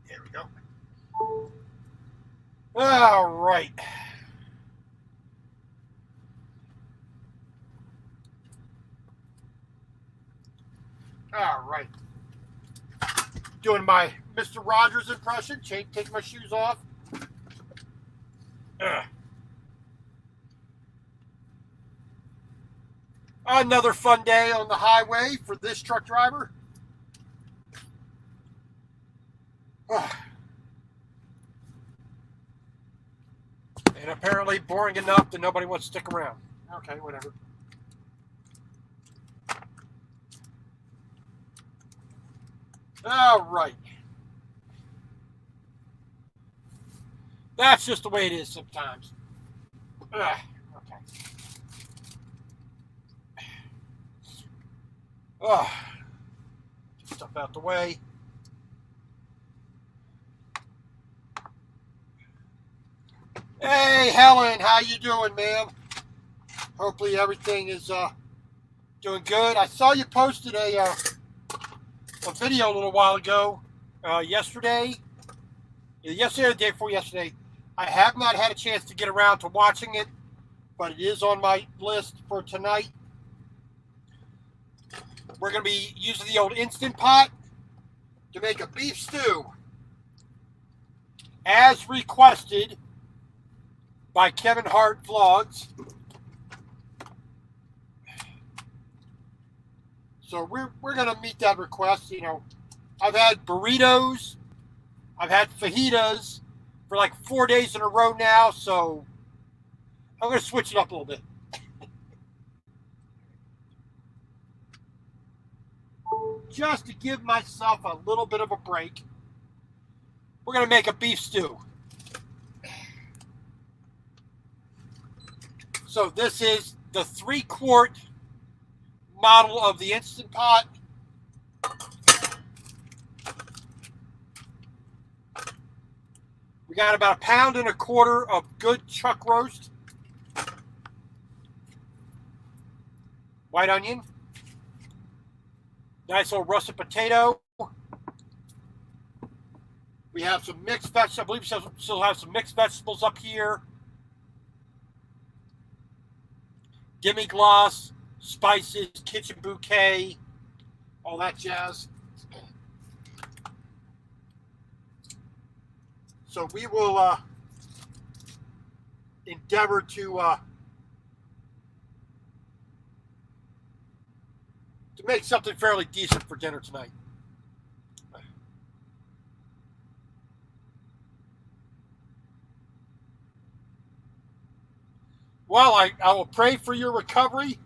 There we go. All right. All right. Doing my Mr. Rogers impression. Take my shoes off. Another fun day on the highway for this truck driver. And apparently boring enough that nobody wants to stick around. Okay, whatever. All right. That's just the way it is sometimes. Okay. Get stuff out the way. Hey, Helen, how you doing, ma'am? Hopefully everything is doing good. I saw you posted a video a little while ago, yesterday or the day before yesterday. I have not had a chance to get around to watching it, but it is on my list for tonight. We're going to be using the old Instant Pot to make a beef stew, as requested by Kevin Hart Vlogs. So we're going to meet that request. You know, I've had burritos, I've had fajitas for like 4 days in a row now, so I'm going to switch it up a little bit. Just to give myself a little bit of a break, we're going to make a beef stew. So this is the 3-quart model of the Instant Pot. We got about 1.25 pounds of good chuck roast, white onion, nice little russet potato. We have some mixed vegetables. I believe we still have some mixed vegetables up here. Demi-glace, spices, kitchen bouquet, all that jazz. So we will endeavor to make something fairly decent for dinner tonight. Well, I will pray for your recovery.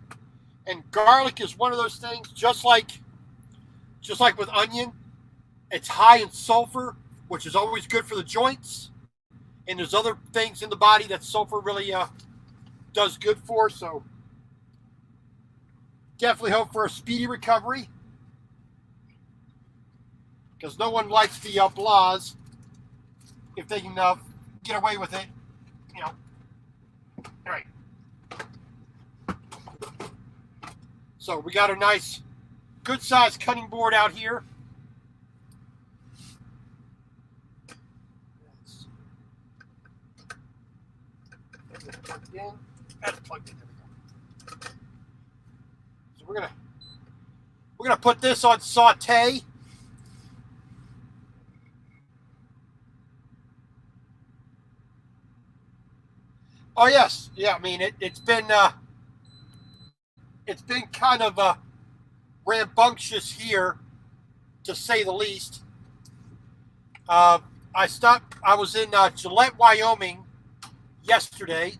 And garlic is one of those things, just like with onion, it's high in sulfur, which is always good for the joints. And there's other things in the body that sulfur really does good for. So definitely hope for a speedy recovery, because no one likes the blahs if they can get away with it, you know. All right. So we got a nice, good-sized cutting board out here. That's plugged in. That's plugged in. There we go. So we're gonna put this on saute. Oh yes, yeah. I mean it's been kind of rambunctious here, to say the least. I was in Gillette, Wyoming yesterday,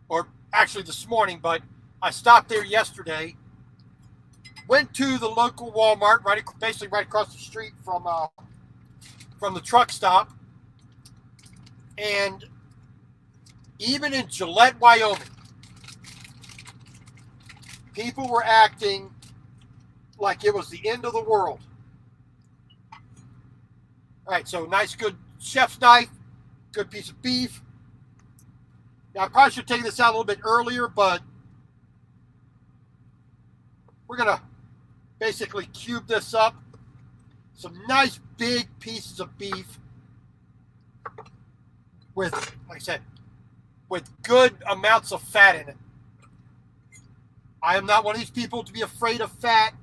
or actually this morning, but I stopped there yesterday. Went to the local Walmart, basically right across the street from the truck stop, and even in Gillette, Wyoming, people were acting like it was the end of the world. All right, so nice, good chef's knife, good piece of beef. Now, I probably should take this out a little bit earlier, but we're going to basically cube this up. Some nice big pieces of beef with, like I said, with good amounts of fat in it. I am not one of these people to be afraid of fat.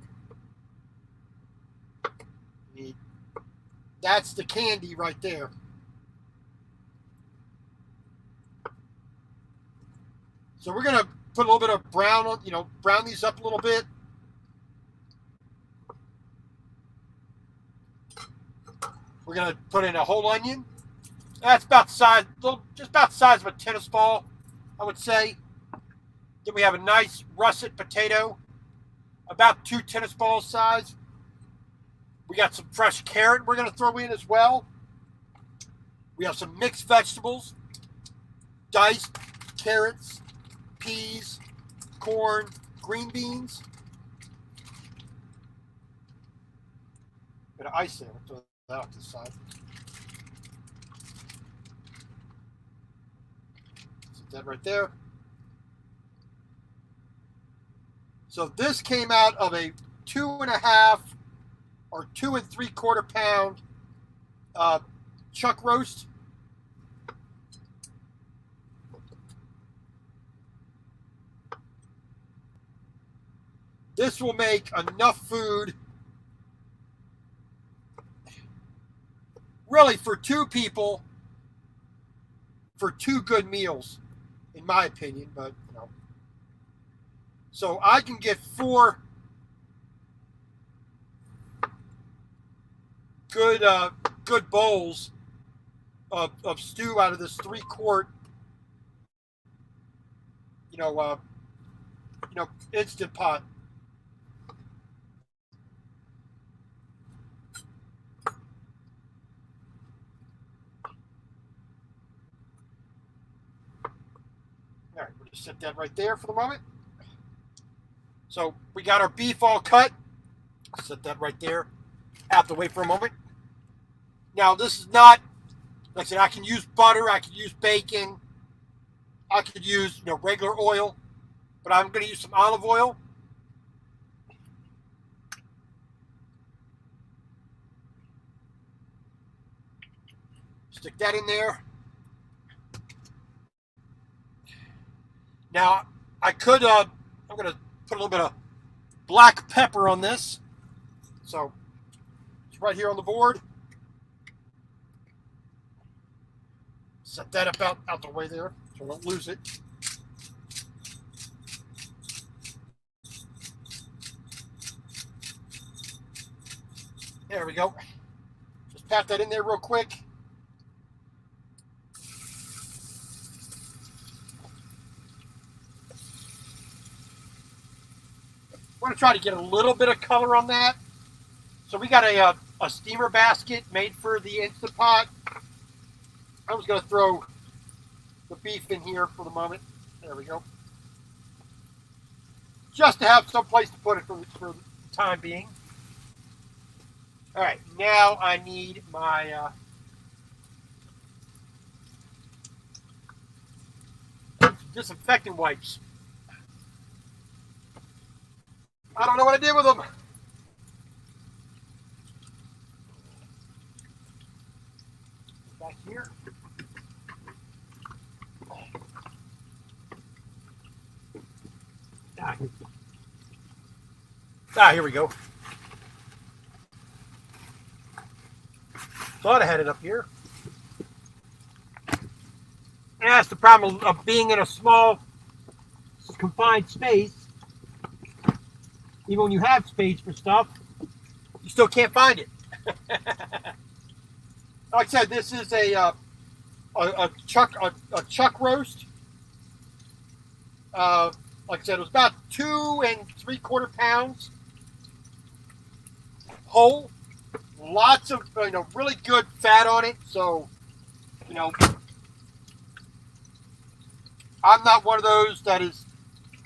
That's the candy right there. So we're going to put a little bit of brown on, brown these up a little bit. We're going to put in a whole onion. That's about size, just about the size of a tennis ball, I would say. Then we have a nice russet potato, about 2 tennis balls size. We got some fresh carrot we're going to throw in as well. We have some mixed vegetables, diced carrots, peas, corn, green beans. Bit of ice there. We'll throw that off to the side. Set that right there. So this came out of a 2.5 or 2 3/4 pound chuck roast. This will make enough food really for 2 people for 2 good meals, in my opinion, but so I can get 4 good bowls of stew out of this 3-quart Instant Pot. All right, we'll just set that right there for the moment. So we got our beef all cut. Set that right there. Have to wait for a moment. Now this is not, like I said, I can use butter, I can use bacon, I could use regular oil, but I'm going to use some olive oil. Stick that in there. Now I could, I'm going to put a little bit of black pepper on this. So it's right here on the board. Set that up out the way there so I don't lose it. There we go. Just pat that in there real quick. I'm going to try to get a little bit of color on that. So we got a steamer basket made for the Instant Pot. I was going to throw the beef in here for the moment. There we go. Just to have some place to put it for the time being. All right, now I need my disinfectant wipes. I don't know what I did with them. Back here. Here we go. Thought I had it up here. And that's the problem of being in a small, confined space. Even when you have space for stuff, you still can't find it. Like I said, this is a chuck roast. Like I said, it was about 2 3/4 pounds whole. Lots of really good fat on it. So I'm not one of those that is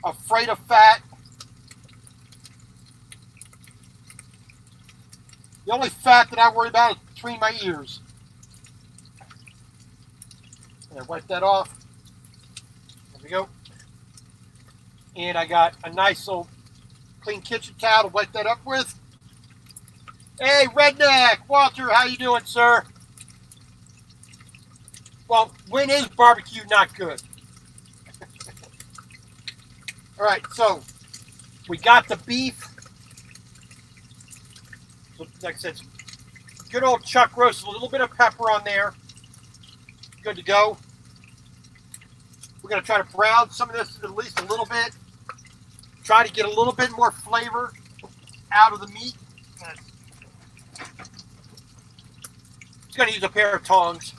afraid of fat. The only fat that I worry about is between my ears. And wipe that off. There we go. And I got a nice little clean kitchen towel to wipe that up with. Hey, Redneck Walter, how you doing, sir? Well, when is barbecue not good? All right, so we got the beef. So, like I said, good old chuck roast, a little bit of pepper on there. Good to go. We're going to try to brown some of this at least a little bit. Try to get a little bit more flavor out of the meat. Just going to use a pair of tongs.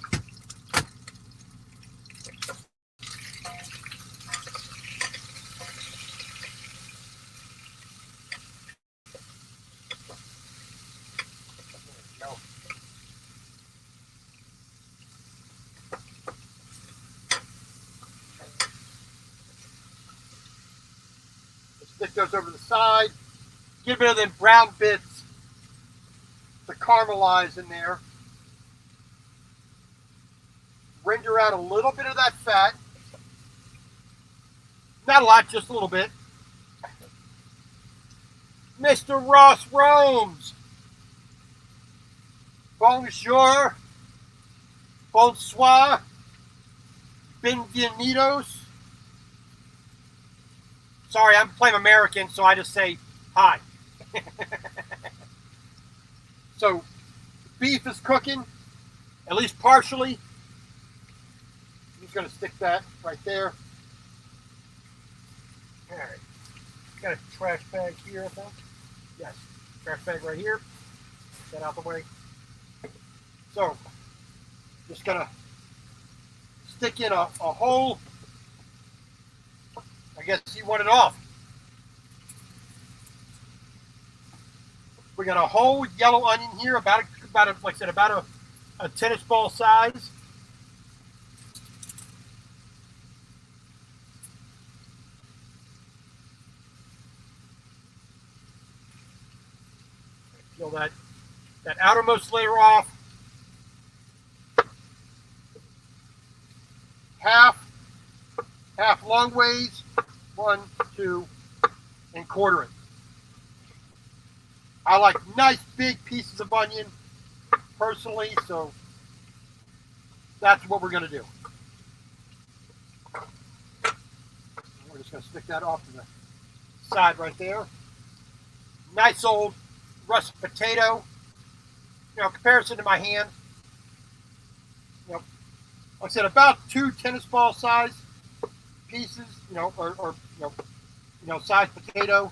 Stick those over the side. Get a bit of them brown bits to caramelize in there. Render out a little bit of that fat. Not a lot, just a little bit. Mr. Ross Romes. Bonjour. Bonsoir. Bienvenidos. Sorry, I'm playing American, so I just say hi. So, beef is cooking, at least partially. I'm just going to stick that right there. All right. Got a trash bag here, I think. Yes, trash bag right here. Get that out the way. So, just going to stick in a hole. I guess you want it off. We got a whole yellow onion here, about like I said, about a tennis ball size. Peel that outermost layer off. Half long ways. 1, 2, and quarter it. I like nice big pieces of onion personally, so that's what we're going to do. We're just going to stick that off to the side right there. Nice old russet potato. You know, comparison to my hand. You know, like I said, about 2 tennis ball size pieces. You know, or size potato.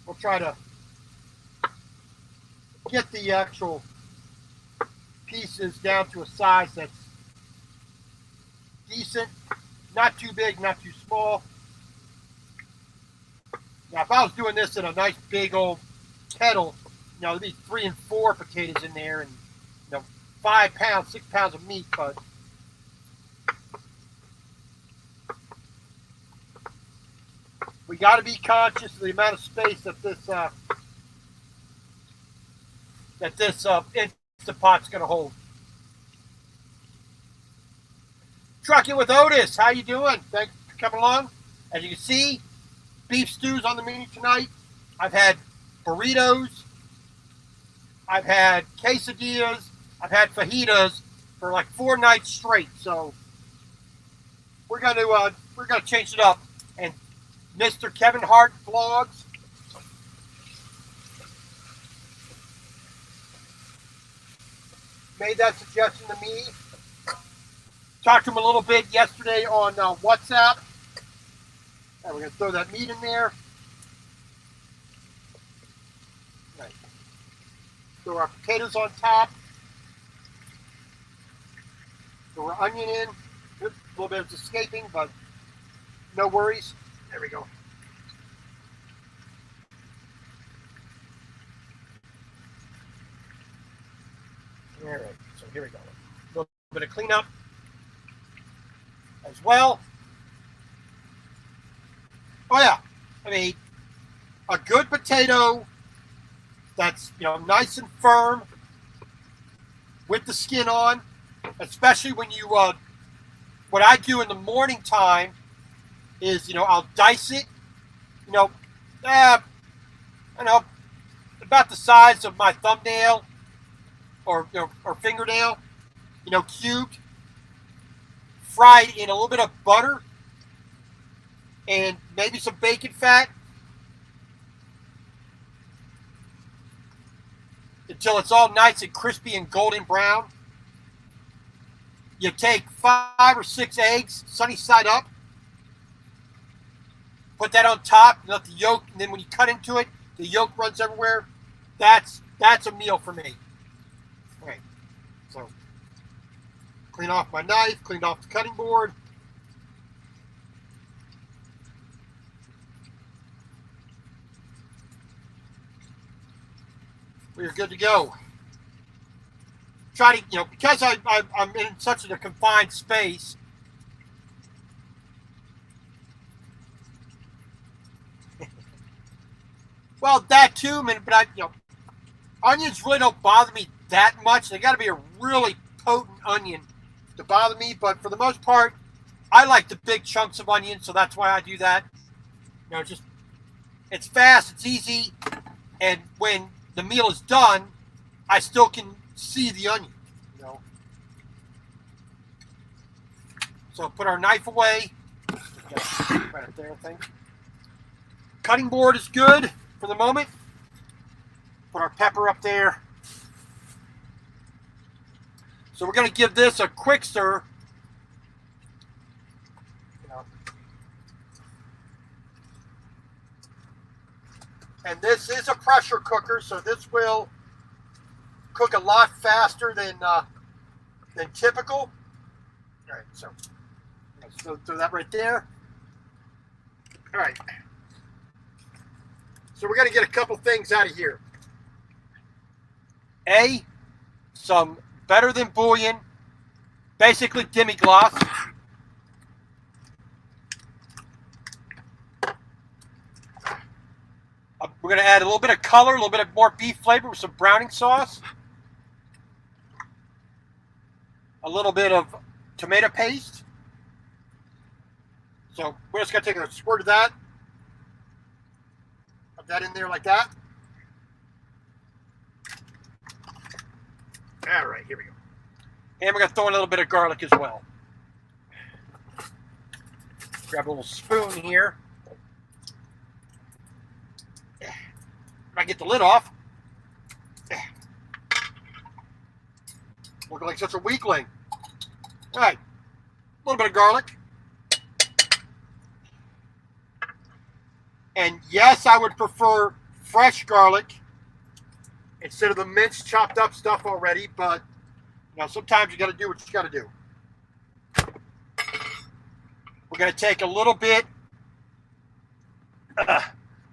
We'll try to get the actual pieces down to a size that's decent, not too big, not too small. Now, if I was doing this in a nice big old kettle, there'd be 3 and 4 potatoes in there, and 5 pounds, 6 pounds of meat, but we got to be conscious of the amount of space that this Instant Pot's going to hold. Trucking with Otis, how you doing? Thanks for coming along. As you can see, beef stews on the menu tonight. I've had burritos. I've had quesadillas. I've had fajitas for like 4 nights straight. So we're gonna change it up. And Mr. Kevin Hart Vlogs made that suggestion to me. Talked to him a little bit yesterday on WhatsApp. And we're going to throw that meat in there. Right. Throw our potatoes on top. Throw our onion in. Oops, a little bit of escaping, but no worries. There we go. All right, so here we go. A little bit of cleanup as well. Oh yeah, I mean, a good potato that's nice and firm with the skin on, especially when you what I do in the morning time is I'll dice it You know, uh, I know about the size of my thumbnail or fingernail. You know, cubed, fried in a little bit of butter and maybe some bacon fat until it's all nice and crispy and golden brown. You take 5 or 6 eggs, sunny side up, put that on top, let the yolk, and then when you cut into it, the yolk runs everywhere. That's a meal for me. All right, so clean off my knife, cleaned off the cutting board. We're good to go. Try to, you know, because I'm in such a confined space. Well, that too, man. But onions really don't bother me that much. They got to be a really potent onion to bother me. But for the most part, I like the big chunks of onion, so that's why I do that. You know, just it's fast, it's easy, and when the meal is done, I still can see the onion. You know. So put our knife away. Right up there, I think. Cutting board is good for the moment. Put our pepper up there. So we're going to give this a quick stir. And this is a pressure cooker, so this will cook a lot faster than typical. All right, so throw that right there. All right. So we're going to get a couple things out of here. Some better than bouillon, basically demi-glace. We're going to add a little bit of color, a little bit of more beef flavor with some browning sauce. A little bit of tomato paste. So we're just going to take a squirt of that. Put that in there like that. All right, here we go. And we're going to throw in a little bit of garlic as well. Grab a little spoon here. I get the lid off. Looking like such a weakling. All right, a little bit of garlic. And yes, I would prefer fresh garlic instead of the minced, chopped up stuff already, but you know, sometimes you got to do what you got to do. We're going to take a little bit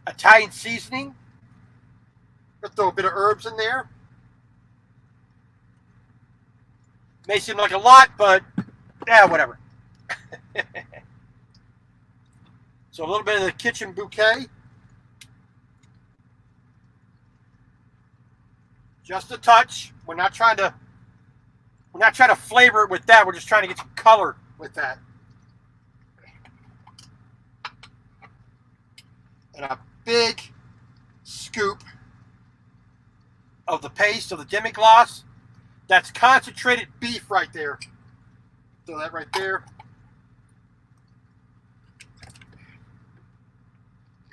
Italian seasoning. Let's throw a bit of herbs in there. May seem like a lot, but yeah, whatever. So a little bit of the kitchen bouquet. Just a touch. We're not trying to flavor it with that. We're just trying to get some color with that. And a big scoop of the paste of the demi-glace. That's concentrated beef right there. Throw that right there.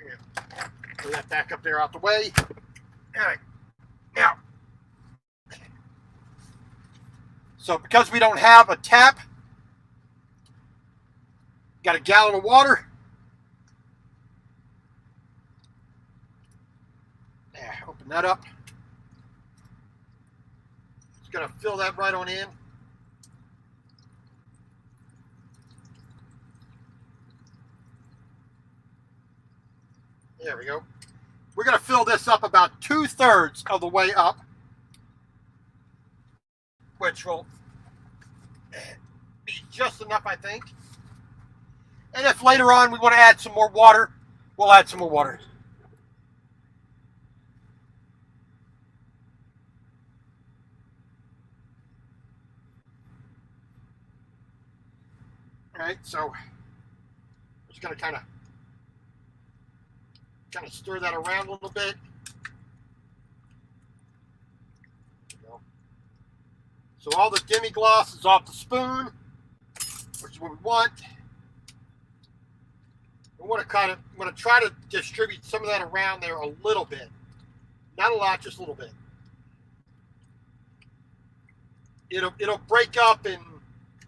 Yeah. Throw that back up there out the way. All right. Now, so because we don't have a tap, got a gallon of water. Yeah, open that up. Just gonna fill that right on in. There we go. We're gonna fill this up about 2/3 of the way up, which will be just enough, I think. And if later on we want to add some more water, we'll add some more water. All right, so I'm just going to kind of kind of stir that around a little bit. So all the demi-glace is off the spoon, which is what we want. I want to try to distribute some of that around there a little bit. Not a lot, just a little bit. It'll break up and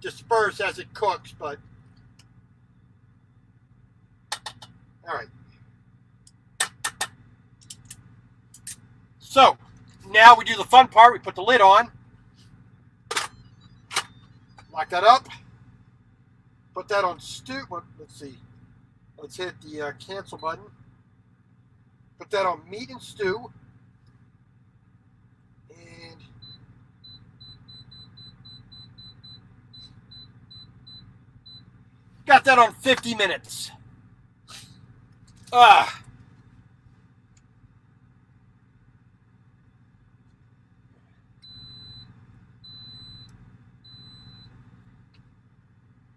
disperse as it cooks, but all right. So now we do the fun part. We put the lid on. Lock that up. Put that on stew. Let's see. Let's hit the cancel button. Put that on meat and stew. And got that on 50 minutes.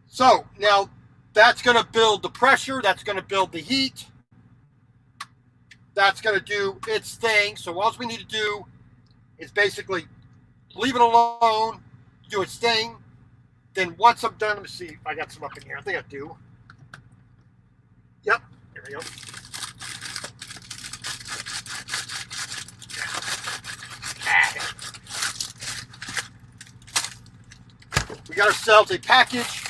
So now that's going to build the pressure. That's going to build the heat. That's going to do its thing. So all we need to do is basically leave it alone, do its thing. Then once I'm done, let me see if I got some up in here. I think I do. Yep, there we go. We got ourselves a package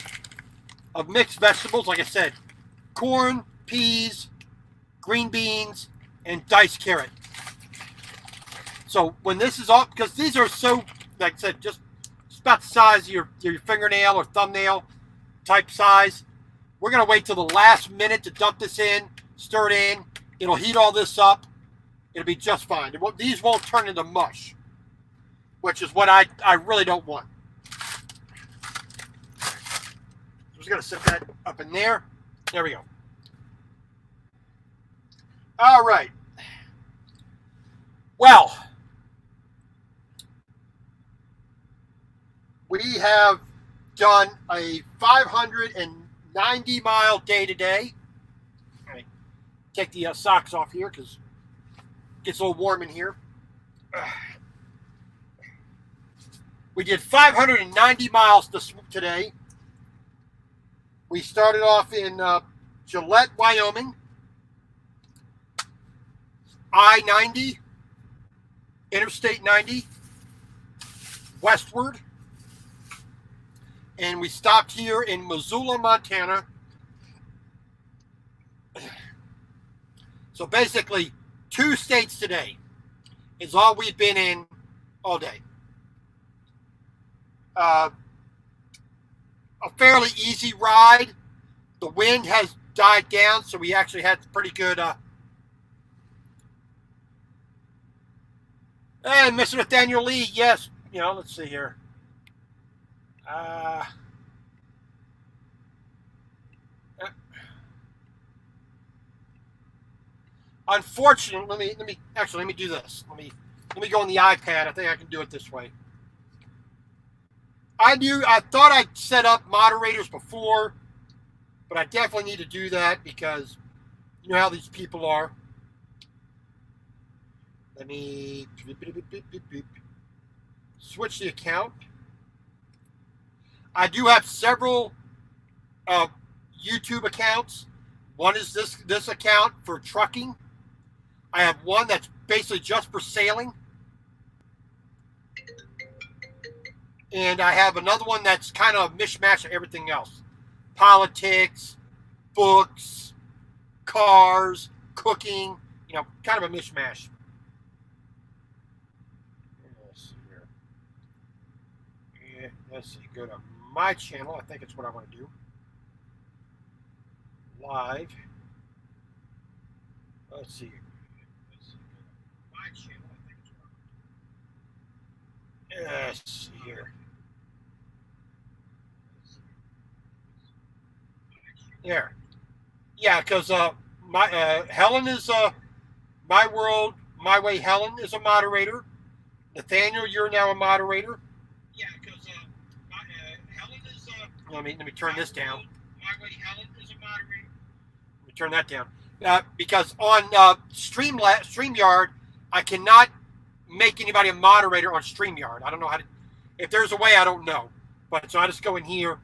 of mixed vegetables, like I said, corn, peas, green beans, and diced carrot. So when this is all, because these are so, like I said, just about the size of your fingernail or thumbnail type size, we're going to wait till the last minute to dump this in, stir it in. It'll heat all this up. It'll be just fine. These won't turn into mush, which is what I really don't want. I'm going to set that up in there. There we go. All right. Well, we have done a 590-mile day today. All right. Take the socks off here because it gets a little warm in here. We did 590 miles today. We started off in Gillette, Wyoming, I-90, Interstate 90, westward, and we stopped here in Missoula, Montana. So basically, 2 states today is all we've been in all day. A fairly easy ride. The wind has died down, so we actually had pretty good. Hey, Mr. Nathaniel Lee, yes. Let's see here. Unfortunately, let me do this. Let me go on the iPad. I think I can do it this way. I thought I'd set up moderators before, but I definitely need to do that because you know how these people are. Let me switch the account. I do have several YouTube accounts. One is this account for trucking. I have one that's basically just for sailing. And I have another one that's kind of a mishmash of everything else. Politics, books, cars, cooking, kind of a mishmash. Let's see here. Yeah, let's see. Go to my channel. I think it's what I want to do. Live. Let's see. My channel. I think it's what I want to do. Let's see here. There. Yeah, because Helen is My World, My Way Helen is a moderator. Nathaniel, you're now a moderator. Yeah, because Helen is let me turn this down. My Way Helen is a moderator. Let me turn that down. because on StreamYard, I cannot make anybody a moderator on StreamYard. I don't know how to. If there's a way, I don't know. But so I just go in here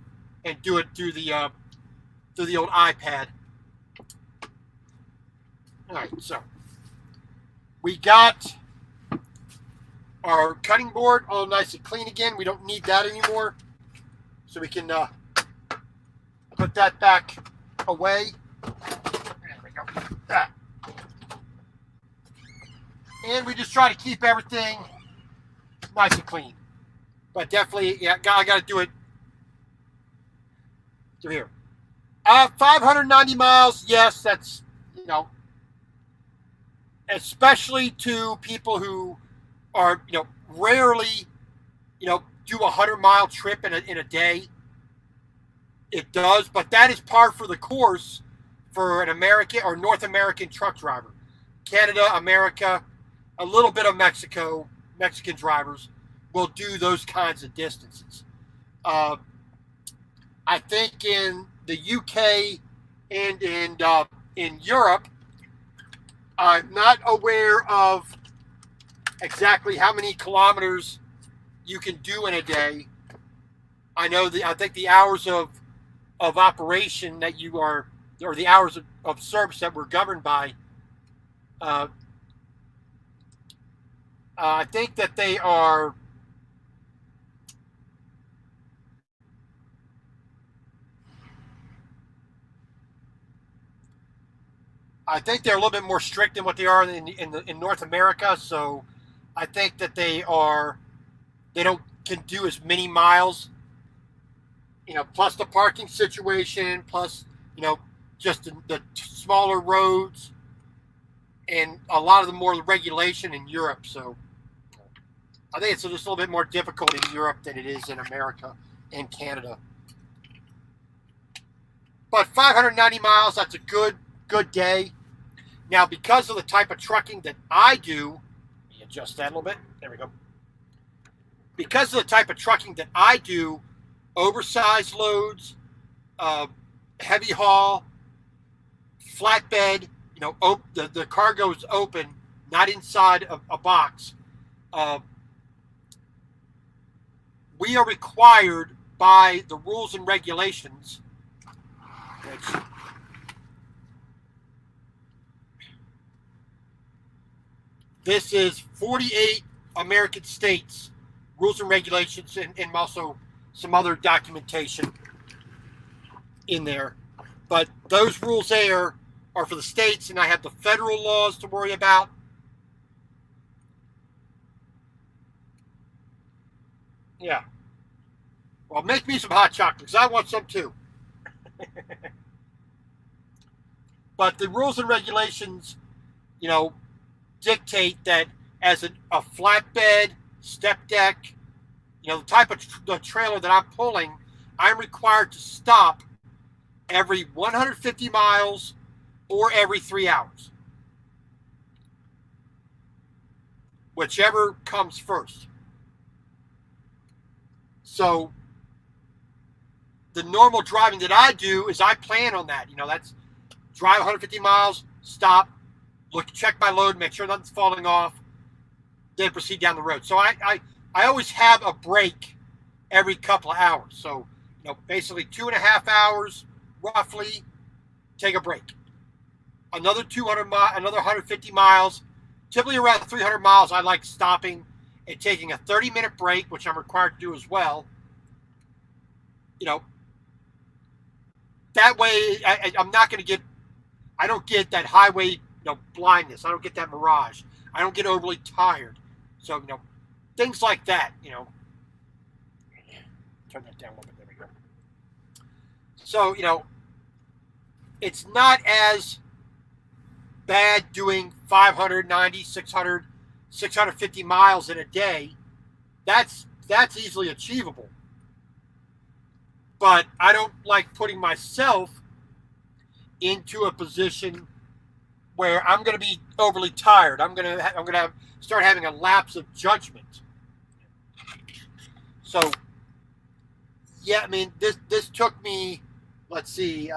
and do it through the old iPad. All right, so we got our cutting board all nice and clean again. We don't need that anymore, so we can put that back away. There we go. That. And we just try to keep everything nice and clean. But definitely, yeah, I got to do it through here. 590 miles, yes, that's, especially to people who are, rarely, do a 100-mile trip in a day. It does, but that is par for the course for an American or North American truck driver. Canada, America, a little bit of Mexico, Mexican drivers will do those kinds of distances. I think in the UK and in Europe, I'm not aware of exactly how many kilometers you can do in a day. I think the hours of operation that you are, or the hours of service that we're governed by, I think that they are a little bit more strict than what they are in North America. So I think that they can do as many miles, plus the parking situation, plus, just the smaller roads, and a lot of the more regulation in Europe. So I think it's just a little bit more difficult in Europe than it is in America and Canada. But 590 miles, that's a good day. Now, because of the type of trucking that I do, let me adjust that a little bit. There we go. Because of the type of trucking that I do, oversized loads, heavy haul, flatbed, the cargo's open, not inside a box. We are required by the rules and regulations, which this is 48 American states rules and regulations, and also some other documentation in there. But those rules there are for the states, and I have the federal laws to worry about. Yeah. Well, make me some hot chocolate, because I want some too. But the rules and regulations, dictate that as a flatbed, step deck, the type of the trailer that I'm pulling, I'm required to stop every 150 miles or every 3 hours. Whichever comes first. So the normal driving that I do is I plan on that. That's drive 150 miles, stop, check my load, make sure nothing's falling off, then proceed down the road. So I always have a break every couple of hours. So, basically 2.5 hours, roughly, take a break. Another 150 miles, typically around 300 miles, I like stopping and taking a 30-minute break, which I'm required to do as well. That way I'm not going to I don't get that highway, blindness. I don't get that mirage. I don't get overly tired. So, things like that, Turn that down a little bit. There we go. So, it's not as bad doing 590, 600, 650 miles in a day. That's easily achievable. But I don't like putting myself into a position where I'm going to be overly tired. I'm going to start having a lapse of judgment. So, yeah, I mean, this took me, let's see,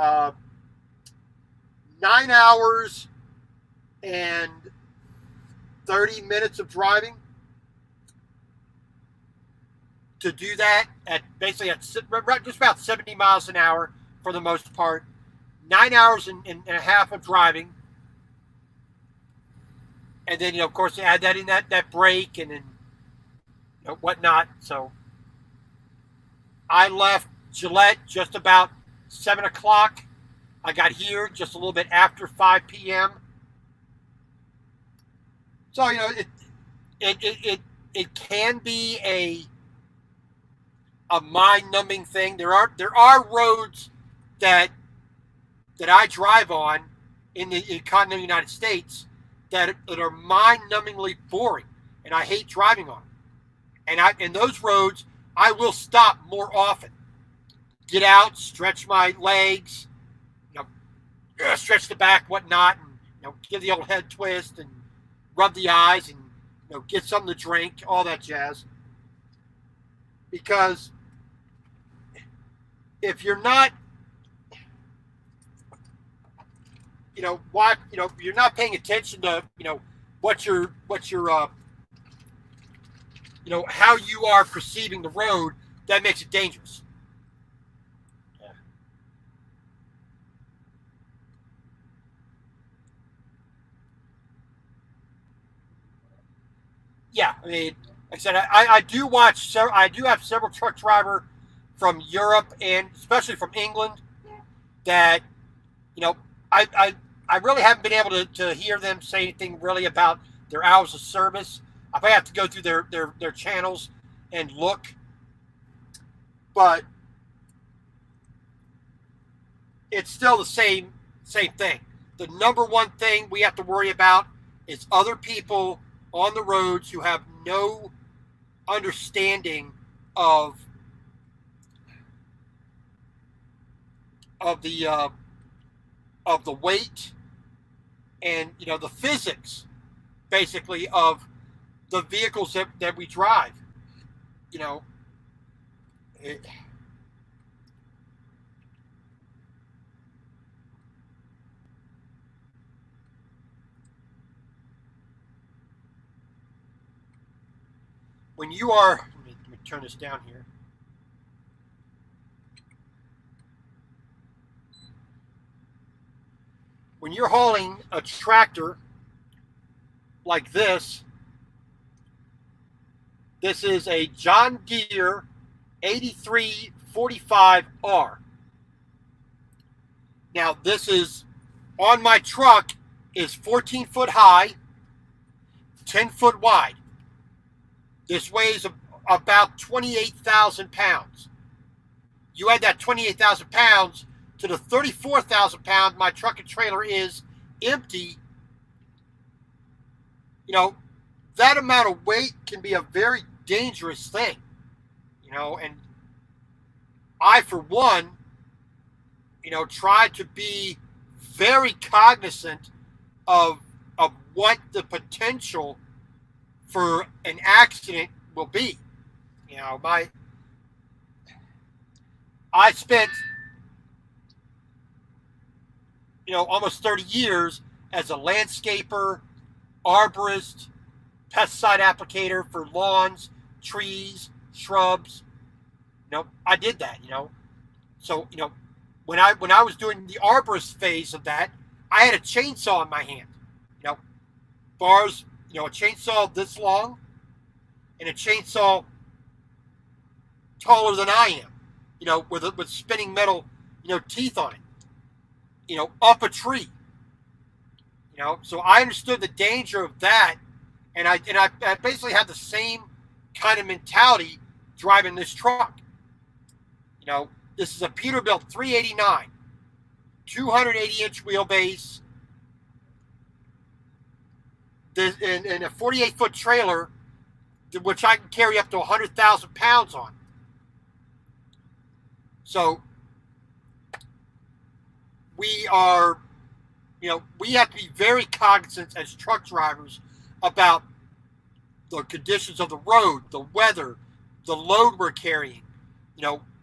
9 hours and 30 minutes of driving to do that at basically at just about 70 miles an hour for the most part. 9 hours and a half of driving. And then, of course, you add that in that break and then whatnot. So I left Gillette just about 7 o'clock. I got here just a little bit after 5 p.m. So, it can be a mind-numbing thing. There are roads that I drive on in the continental United States that are mind-numbingly boring, and I hate driving on. And those roads, I will stop more often. Get out, stretch my legs, stretch the back, whatnot, and give the old head twist and rub the eyes and get something to drink, all that jazz. Because if you're not, you're not paying attention to, what your how you are perceiving the road, that makes it dangerous. Yeah, I mean, like I said, I do watch. I do have several truck driver from Europe and especially from England that, I really haven't been able to hear them say anything really about their hours of service. I probably have to go through their channels and look, but it's still the same thing. The number one thing we have to worry about is other people on the roads who have no understanding of the weight and the physics basically of the vehicles that we drive. When you are, let me turn this down here. When you're hauling a tractor like this is a John Deere 8345R. Now, this is on my truck is 14 foot high, 10 foot wide. This weighs about 28,000 pounds. You add that 28,000 pounds to the 34,000 pound my truck and trailer is empty. That amount of weight can be a very dangerous thing. And I, for one, try to be very cognizant of what the potential for an accident will be. I spent almost 30 years as a landscaper, arborist, pesticide applicator for lawns, trees, shrubs. I did that. So when I was doing the arborist phase of that, I had a chainsaw in my hand. Bars, a chainsaw this long and a chainsaw taller than I am, with spinning metal, teeth on it, up a tree. So I understood the danger of that, and I basically had the same kind of mentality driving this truck. This is a Peterbilt 389, 280-inch wheelbase, and a 48-foot trailer, which I can carry up to 100,000 pounds on. So we are, we have to be very cognizant as truck drivers about the conditions of the road, the weather, the load we're carrying,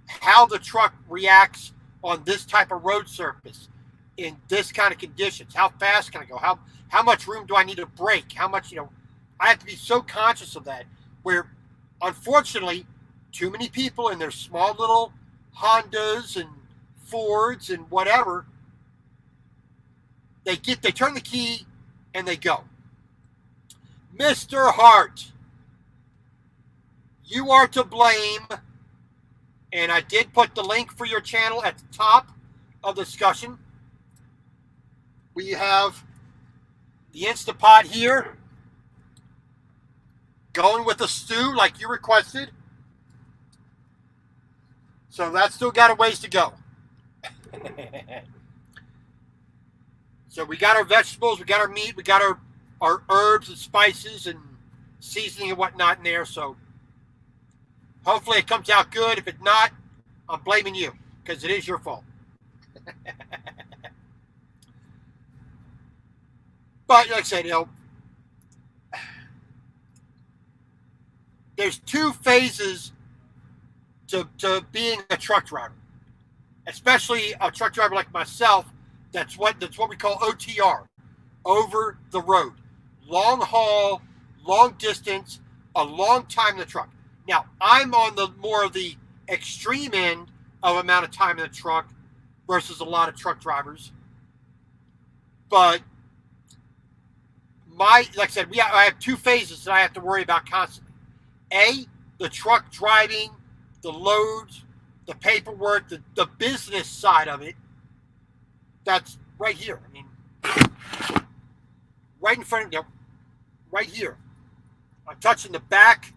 how the truck reacts on this type of road surface. in this kind of conditions? How fast can I go? How much room do I need to brake? How much, I have to be so conscious of that, where unfortunately too many people in their small little Hondas and Fords and whatever, they turn the key and they go. Mr. Hart, you are to blame. And I did put the link for your channel at the top of the discussion. We have the Instapot here, going with the stew like you requested. So that's still got a ways to go. So we got our vegetables, we got our meat, we got our herbs and spices and seasoning and whatnot in there. So hopefully it comes out good. If it's not, I'm blaming you because it is your fault. But like I said, there's two phases to being a truck driver, especially a truck driver like myself. That's what we call OTR, over the road, long haul, long distance, a long time in the truck. Now I'm on the more of the extreme end of amount of time in the truck versus a lot of truck drivers. But like I said, I have two phases that I have to worry about constantly. A, the truck driving, the loads, the paperwork, the business side of it. That's right here. I mean, right in front of you, right here. I'm touching the back.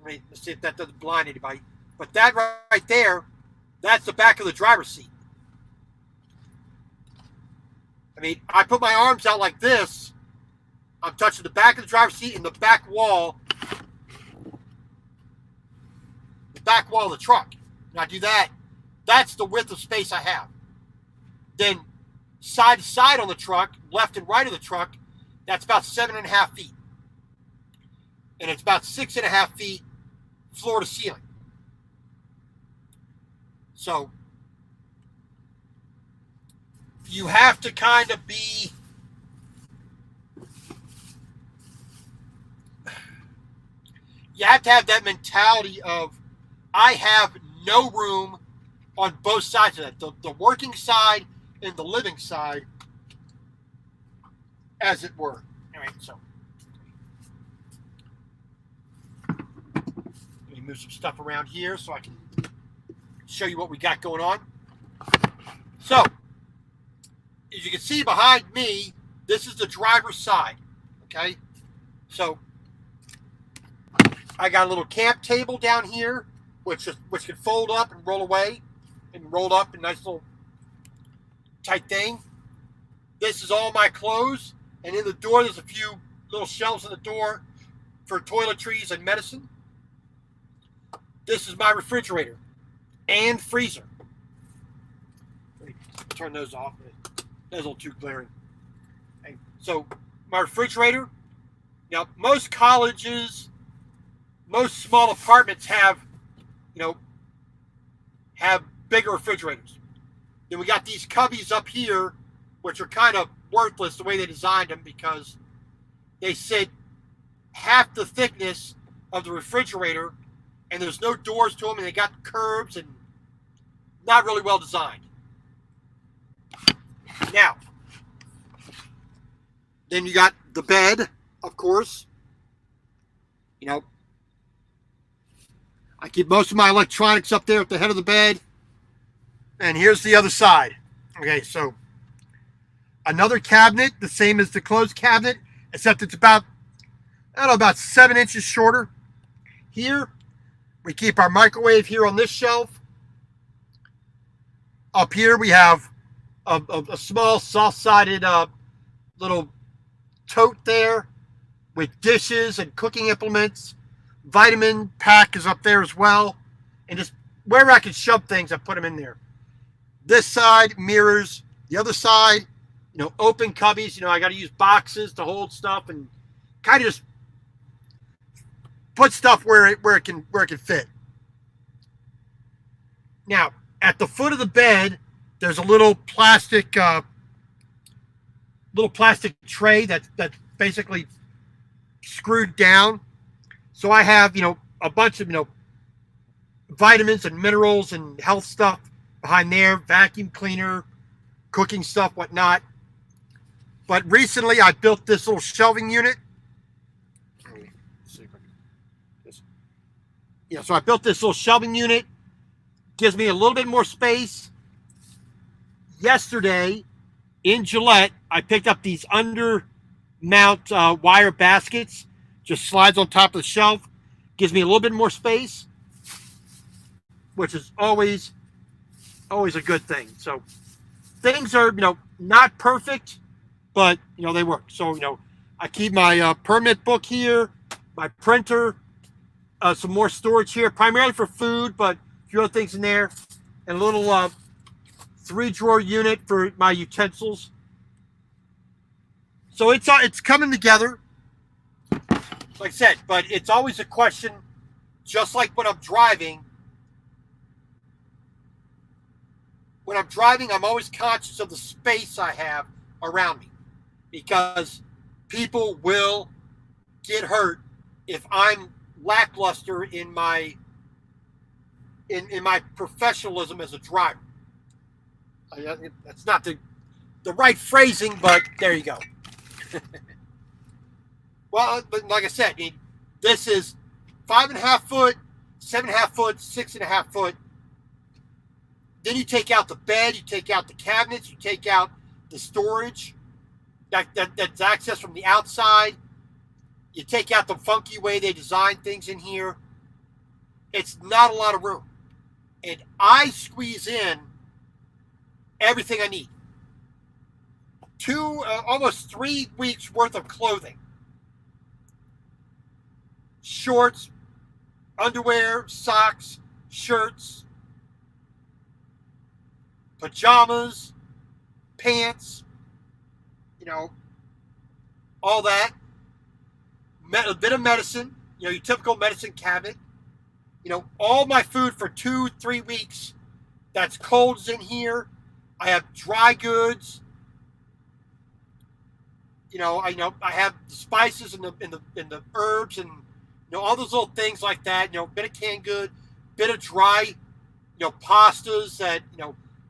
Let's see if that doesn't blind anybody. But that right there, that's the back of the driver's seat. I mean, I put my arms out like this. I'm touching the back of the driver's seat and the back wall. The back wall of the truck. And I do that. That's the width of space I have. Then side to side on the truck, left and right of the truck, that's about 7.5 feet. And it's about 6.5 feet floor to ceiling. So you have to kind of be, you have to have that mentality of, I have no room on both sides of that, the working side and the living side, as it were. All right, so let me move some stuff around here so I can show you what we got going on. So, as you can see behind me, this is the driver's side, okay? So, I got a little camp table down here, which can fold up and roll away, and roll up in a nice little tight thing. This is all my clothes, and in the door there's a few little shelves in the door for toiletries and medicine. This is my refrigerator and freezer. Let me turn those off. That's a little too glaring. Okay. So my refrigerator. Now most colleges, most small apartments have bigger refrigerators. Then we got these cubbies up here, which are kind of worthless the way they designed them, because they sit half the thickness of the refrigerator, and there's no doors to them, and they got curves and not really well designed. Now, then you got the bed, of course. I keep most of my electronics up there at the head of the bed. And here's the other side. Okay, so another cabinet, the same as the closed cabinet, except it's about 7 inches shorter. Here, we keep our microwave here on this shelf. Up here, we have a small, soft-sided little tote there with dishes and cooking implements. Vitamin pack is up there as well. And just wherever I can shove things, I put them in there. This side, mirrors. The other side, open cubbies. I got to use boxes to hold stuff and kind of just put stuff where it can fit. Now, at the foot of the bed, There's a little plastic tray that's basically screwed down. So I have, a bunch of, vitamins and minerals and health stuff behind there, vacuum cleaner, cooking stuff, whatnot. But recently I built this little shelving unit. So I built this little shelving unit. Gives me a little bit more space. Yesterday in Gillette, I picked up these under mount wire baskets. Just slides on top of the shelf. Gives me a little bit more space, which is always a good thing. So things are, not perfect, but, they work. So, I keep my permit book here, my printer, some more storage here, primarily for food, but a few other things in there, and a little 3-drawer unit for my utensils. So it's coming together, like I said, but it's always a question, just like when I'm driving. When I'm driving, I'm always conscious of the space I have around me, because people will get hurt if I'm lackluster in my professionalism as a driver. That's not the right phrasing, but there you go. Well, but like I said, this is 5.5 foot, 7.5 foot, 6.5 foot. Then you take out the bed, you take out the cabinets, you take out the storage that's accessed from the outside. You take out the funky way they design things in here. It's not a lot of room. And I squeeze in everything I need. Almost 3 weeks worth of clothing. Shorts, underwear, socks, shirts, pajamas, pants, all that. A bit of medicine, your typical medicine cabinet. All my food for 2-3 weeks. That's cold is in here. I have dry goods. I have the spices and the herbs and all those little things like that. Bit of canned good, bit of dry, pastas that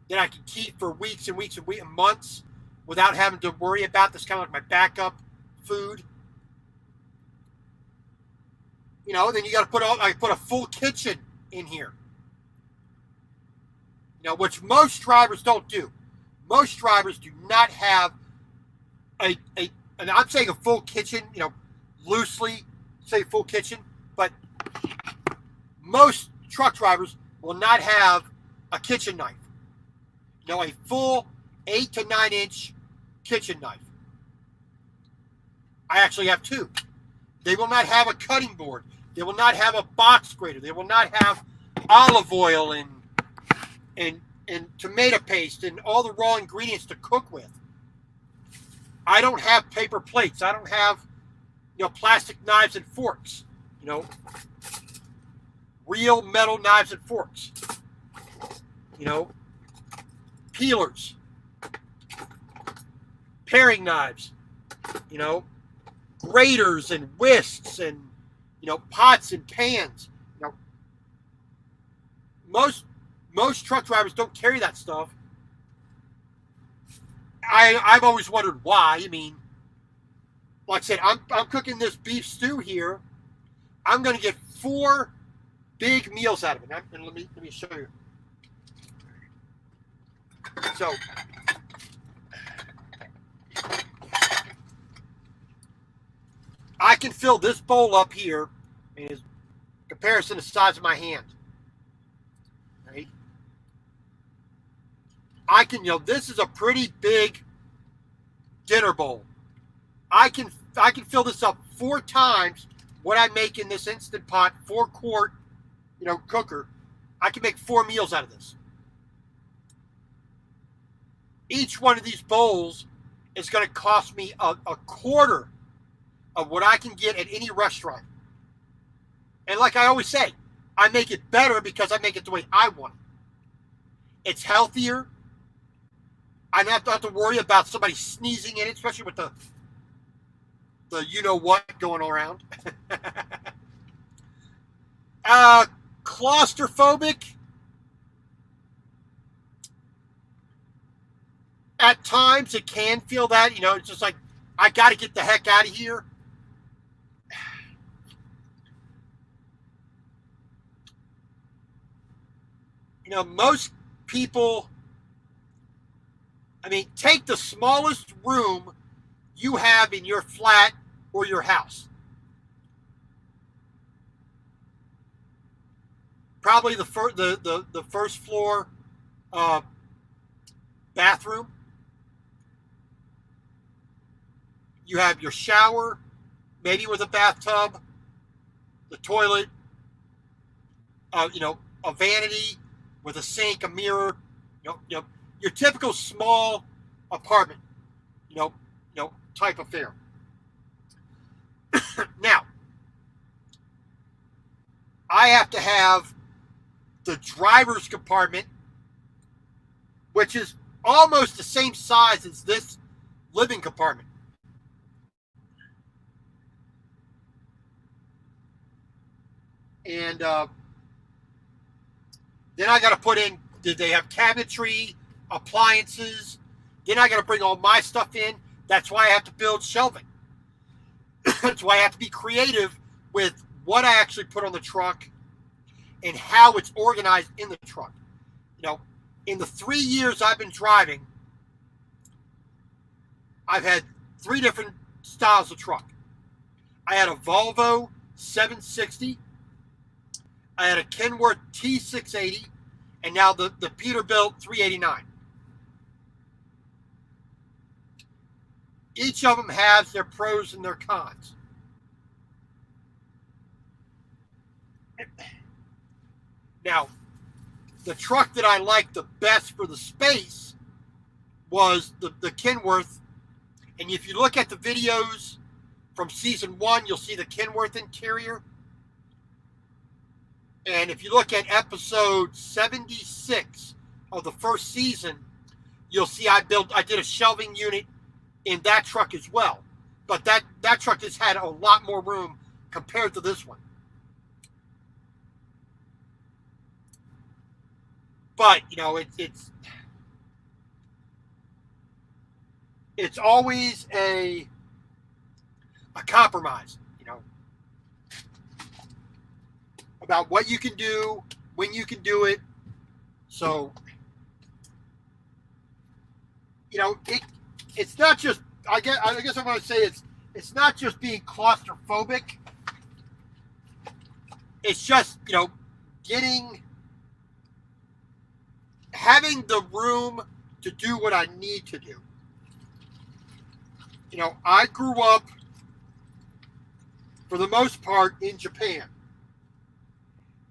that I can keep for weeks and weeks and months without having to worry about. This kind of like my backup food. Then you got to I put a full kitchen in here. Which most drivers don't do. Most drivers do not have and I'm saying a full kitchen, loosely say full kitchen, but most truck drivers will not have a kitchen knife. A full 8 to 9 inch kitchen knife. I actually have 2. They will not have a cutting board. They will not have a box grater. They will not have olive oil and tomato paste and all the raw ingredients to cook with. I don't have paper plates. I don't have, plastic knives and forks. Real metal knives and forks. Peelers. Paring knives. Graters and whisks and, pots and pans. Most truck drivers don't carry that stuff. I've always wondered why. Like I said, I'm cooking this beef stew here. I'm going to get 4 big meals out of it. And let me show you. So, I can fill this bowl up here in comparison to the size of my hand. Right? I can, this is a pretty big dinner bowl. I can fill this up 4 times what I make in this Instant Pot 4-quart, cooker. I can make 4 meals out of this. Each one of these bowls is going to cost me a quarter of what I can get at any restaurant. And like I always say, I make it better because I make it the way I want it. It's healthier. I don't have to worry about somebody sneezing in it, especially with the you-know-what going around. Claustrophobic. At times it can feel that, it's just like, I got to get the heck out of here. Most people, take the smallest room you have in your flat or your house. Probably the first floor bathroom. You have your shower, maybe with a bathtub, the toilet, a vanity with a sink, a mirror, your typical small apartment, type affair. Now, I have to have the driver's compartment, which is almost the same size as this living compartment. And then I got to put in, did they have cabinetry, appliances? Then I got to bring all my stuff in. That's why I have to build shelving. That's why I have to be creative with what I actually put on the truck and how it's organized in the truck. In the 3 years I've been driving, I've had 3 different styles of truck. I had a Volvo 760. I had a Kenworth T680, and now the Peterbilt 389. Each of them has their pros and their cons. Now, the truck that I liked the best for the space was the Kenworth. And if you look at the videos from season 1, you'll see the Kenworth interior. And if you look at episode 76 of the first season, you'll see I did a shelving unit in that truck as well. But that truck has had a lot more room compared to this one. But, it's always a compromise, about what you can do, when you can do it. So, it's not just, I guess I want to say it's not just being claustrophobic. It's just, having the room to do what I need to do. I grew up, for the most part, in Japan.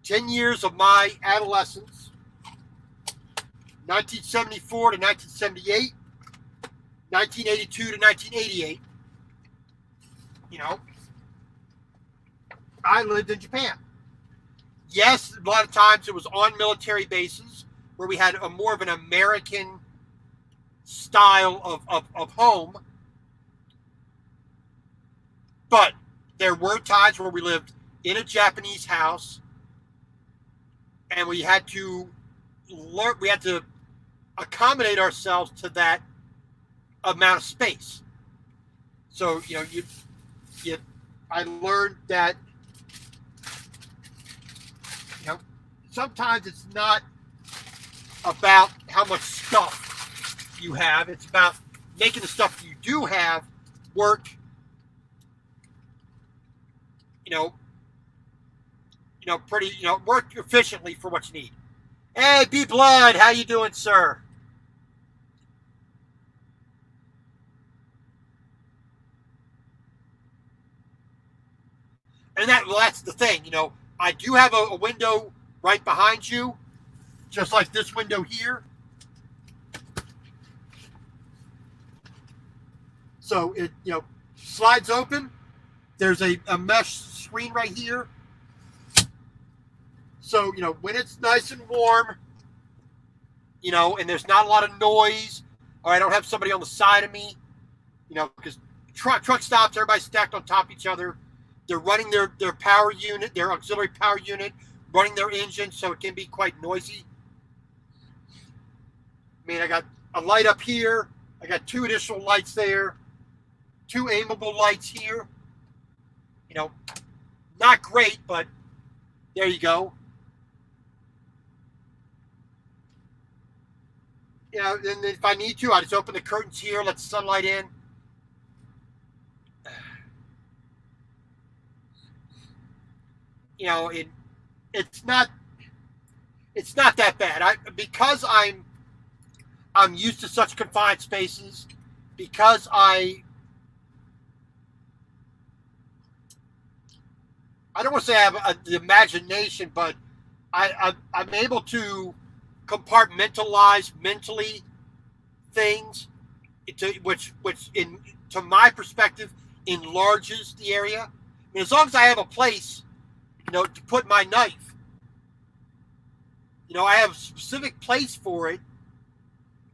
10 years of my adolescence, 1974 to 1978, 1982 to 1988, I lived in Japan. Yes, a lot of times it was on military bases where we had a more of an American style of home. But there were times where we lived in a Japanese house, and we had to accommodate ourselves to that amount of space. So, I learned that, sometimes it's not about how much stuff you have. It's about making the stuff you do have work, work efficiently for what you need. Hey, B Blood, how you doing, sir? And that's the thing, I do have a window right behind you, just like this window here. So it, slides open. There's a mesh screen right here. So, when it's nice and warm, and there's not a lot of noise, or I don't have somebody on the side of me, because truck stops, everybody's stacked on top of each other. They're running their power unit, their auxiliary power unit, running their engine, so it can be quite noisy. I mean, I got a light up here. I got 2 additional lights there. 2 aimable lights here. Not great, but there you go. And if I need to, I just open the curtains here, let the sunlight in. It's not that bad. Because I'm used to such confined spaces, because I don't want to say I have the imagination, but I'm able to compartmentalize mentally things, which to my perspective enlarges the area. I mean, as long as I have a place, to put my knife, I have a specific place for it.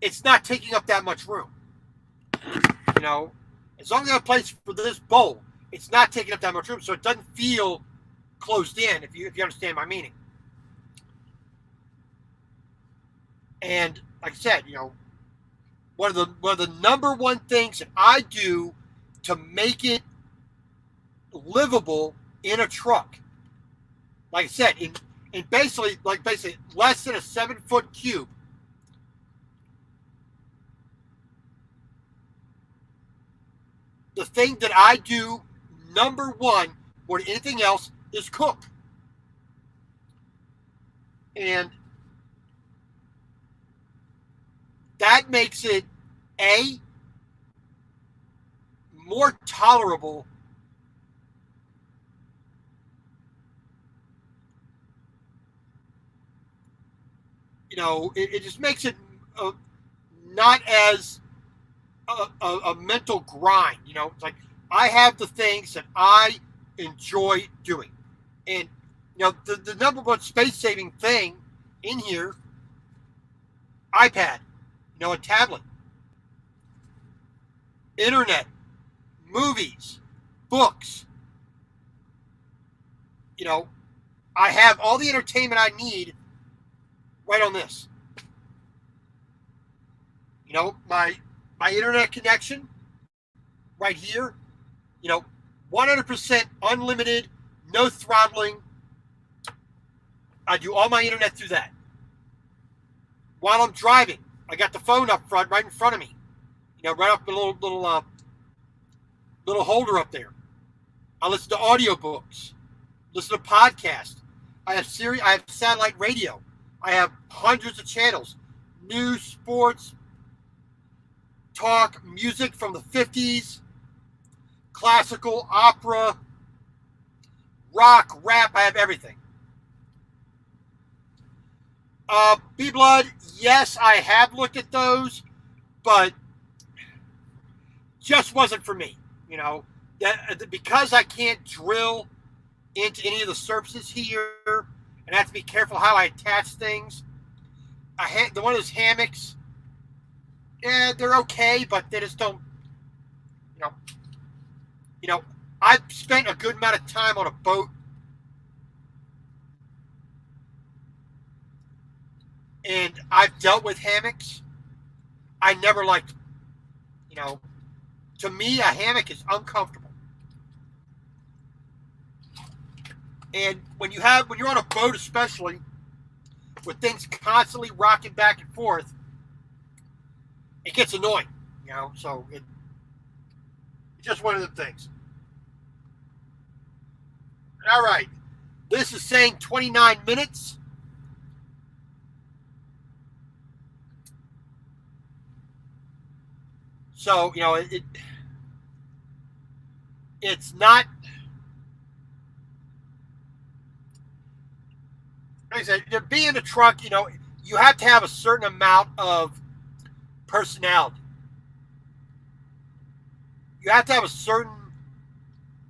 It's not taking up that much room. As long as I have a place for this bowl, it's not taking up that much room, so it doesn't feel closed in. If you understand my meaning. And like I said, one of the number one things that I do to make it livable in a truck, like I said, in basically less than a 7-foot cube, the thing that I do number one more than anything else is cook. And that makes it more tolerable. It just makes it not as a mental grind. It's like I have the things that I enjoy doing, and the number one space saving thing in here, iPad, a tablet, internet, movies, books. I have all the entertainment I need right on this. My internet connection right here, 100% unlimited, no throttling. I do all my internet through that. While I'm driving, I got the phone up front, right in front of me. Right up the little holder up there. I listen to audiobooks, listen to podcasts. I have satellite radio. I have hundreds of channels. News, sports, talk, music from the 50s, classical, opera, rock, rap. I have everything. B-Blood, yes, I have looked at those, but just wasn't for me. Because I can't drill into any of the surfaces here, and I have to be careful how I attach things. One of those hammocks, they're okay, but they just don't. I've spent a good amount of time on a boat, and I've dealt with hammocks. I never liked them. To me, a hammock is uncomfortable. And when you're on a boat, especially with things constantly rocking back and forth, it gets annoying. So it's just one of the things. All right, this is saying 29 minutes. So it's not. Like I said, to be in a truck, you have to have a certain amount of personality. You have to have a certain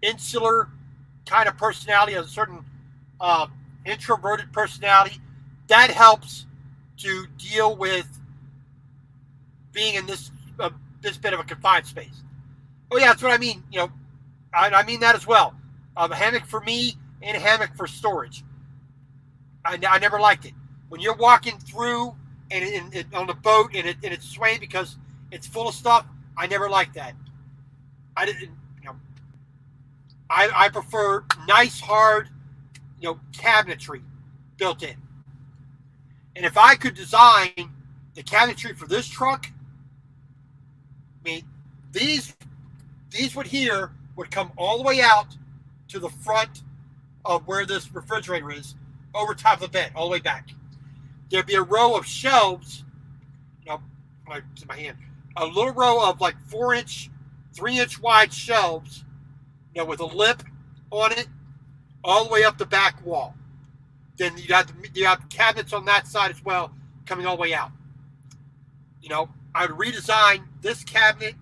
insular kind of personality, a certain introverted personality. That helps to deal with being in this bit of a confined space. Oh yeah, that's what I mean. I mean that as well. A hammock for me and a hammock for storage. I never liked it. When you're walking through and on the boat and it's swaying because it's full of stuff, I never liked that. I didn't. I prefer nice hard, cabinetry built in. And if I could design the cabinetry for this truck, I mean, these would come all the way out to the front of where this refrigerator is, over top of the bed, all the way back. There'd be a row of shelves, it's in my hand, a little row of like 4-inch, 3-inch wide shelves, with a lip on it, all the way up the back wall. Then you have cabinets on that side as well, coming all the way out. I would redesign this cabinet,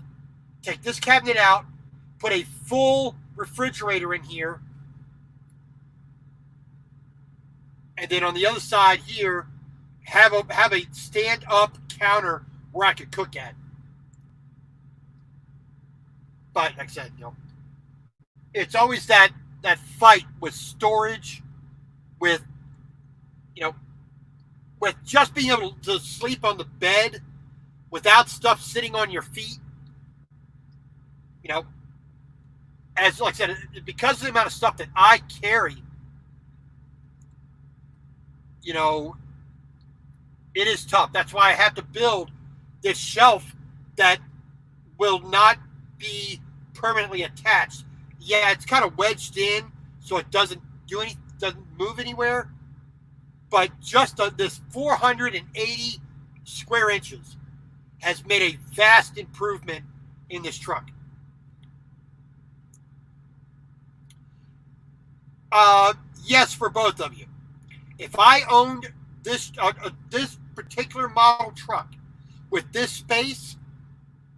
take this cabinet out, put a full refrigerator in here, and then on the other side here, have a stand-up counter where I could cook at. But like I said, it's always that fight with storage, with just being able to sleep on the bed without stuff sitting on your feet. As like I said, because of the amount of stuff that I carry, it is tough. That's why I have to build this shelf that will not be permanently attached. Yeah, it's kind of wedged in, so it doesn't move anywhere. But just this 480 square inches has made a vast improvement in this truck. Yes, for both of you. If I owned this particular model truck with this space,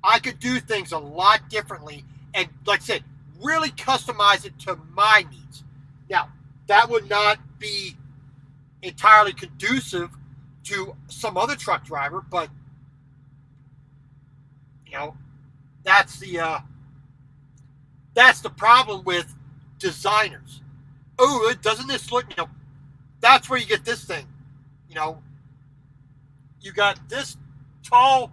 I could do things a lot differently, and like I said, really customize it to my needs. Now, that would not be entirely conducive to some other truck driver, but that's the problem with designers. Oh, doesn't this look? That's where you get this thing. You got this tall,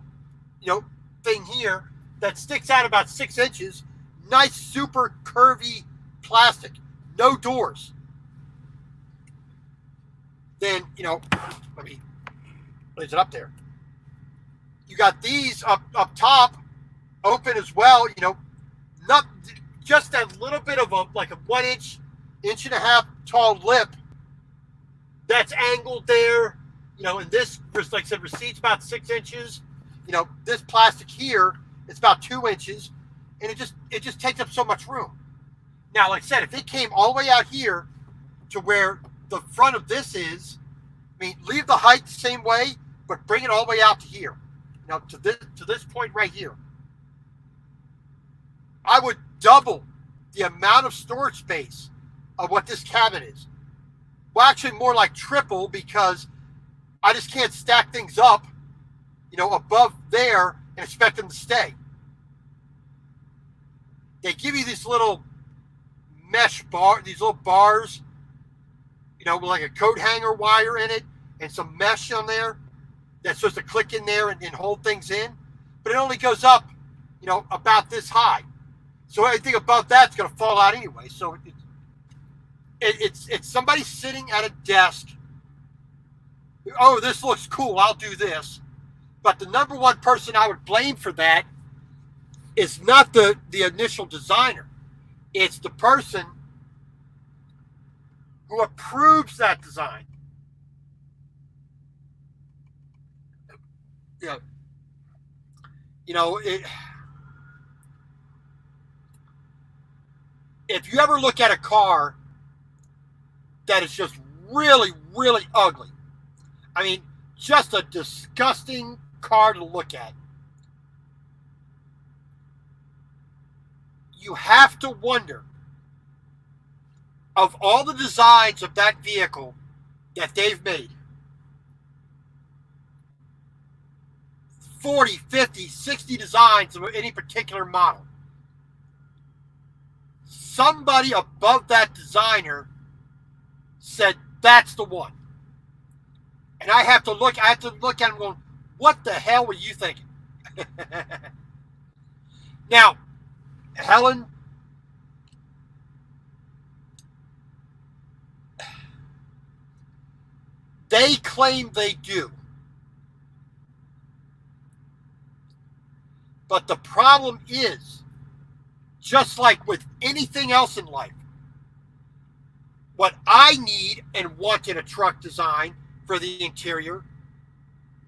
thing here that sticks out about 6 inches. Nice, super curvy plastic, no doors. Then, let me raise it up there. You got these up top, open as well. Not just that little bit of a 1 inch, 1.5 inch tall lip that's angled there. And this, like I said, recedes about 6 inches. This plastic here, it's about 2 inches, and it just takes up so much room. Now, like I said, if it came all the way out here to where the front of this is, leave the height the same way, but bring it all the way out to here. To this point right here. I would double the amount of storage space of what this cabin is. Well, actually more like triple, because I just can't stack things up, above there and expect them to stay. They give you these little mesh these little bars, with like a coat hanger wire in it and some mesh on there that's supposed to click in there and hold things in. But it only goes up, about this high. So anything above that's going to fall out anyway. So it's somebody sitting at a desk. Oh, this looks cool, I'll do this. But the number one person I would blame for that is not the initial designer. It's the person who approves that design. If you ever look at a car that is just really, really ugly, just a disgusting car to look at, you have to wonder, of all the designs of that vehicle that they've made, 40, 50, 60 designs of any particular model. Somebody above that designer said, that's the one. And I have to look at him going, what the hell were you thinking? Now, Helen, they claim they do. But the problem is, just like with anything else in life, what I need and want in a truck design for the interior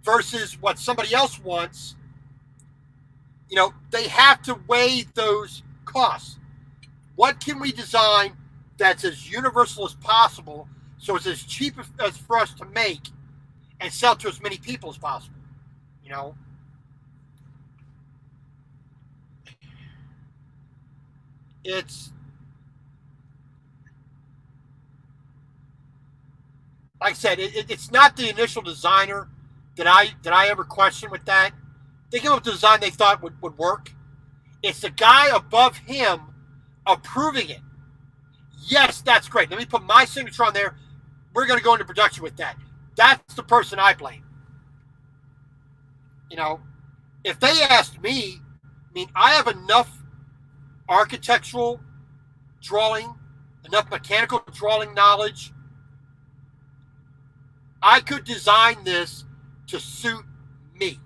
versus what somebody else wants, they have to weigh those costs. What can we design that's as universal as possible so it's as cheap as for us to make and sell to as many people as possible? It's like I said, it's not the initial designer that I ever questioned with that. They came up with a design they thought would work. It's the guy above him approving it. Yes, that's great. Let me put my signature on there. We're going to go into production with that. That's the person I blame. If they asked me, I have enough architectural drawing, enough mechanical drawing knowledge. I could design this to suit me.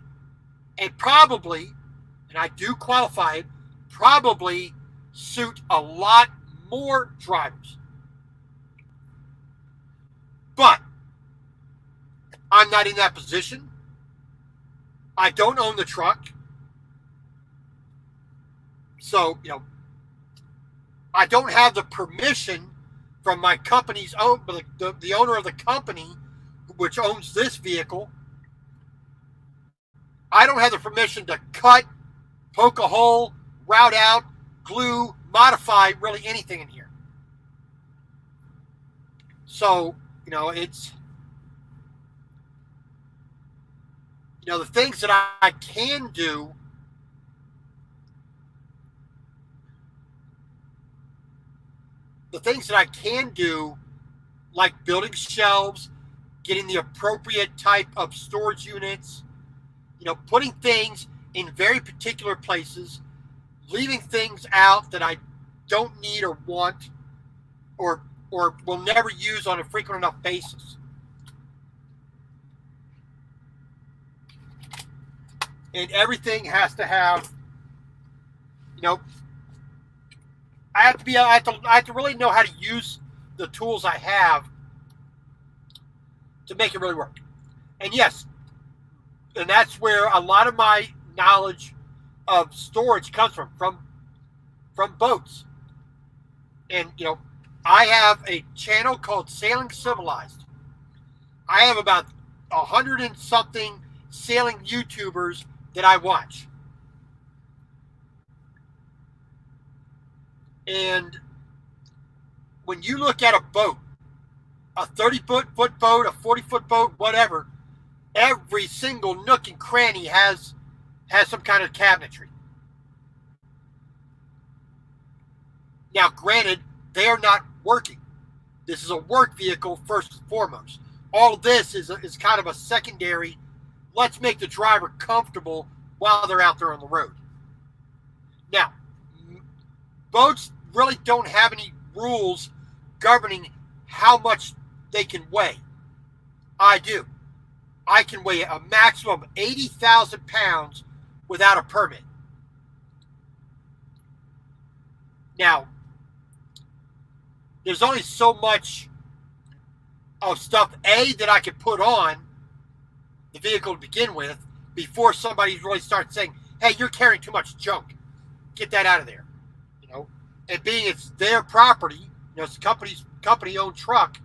And probably, and I do qualify it, probably suit a lot more drivers. But I'm not in that position. I don't own the truck. So, I don't have the permission from my company's own, the owner of the company, which owns this vehicle. I don't have the permission to cut, poke a hole, route out, glue, modify really anything in here. So, it's, the things that I can do, like building shelves, getting the appropriate type of storage units, putting things in very particular places, leaving things out that I don't need or want or will never use on a frequent enough basis. And everything has to have, I have to really know how to use the tools I have to make it really work. And yes, and that's where a lot of my knowledge of storage comes from boats. And, I have a channel called Sailing Civilized. I have about 100 and something sailing YouTubers that I watch. And when you look at a boat, a 30-foot boat, a 40-foot boat, whatever, every single nook and cranny has some kind of cabinetry. Now, granted, they are not working. This is a work vehicle first and foremost. All of this is kind of a secondary, let's make the driver comfortable while they're out there on the road. Now, boats really don't have any rules governing how much they can weigh. I do. I can weigh a maximum of 80,000 pounds without a permit. Now, there's only so much of stuff, that I could put on the vehicle to begin with before somebody really starts saying, hey, you're carrying too much junk. Get that out of there. And being it's their property, it's the company-owned truck,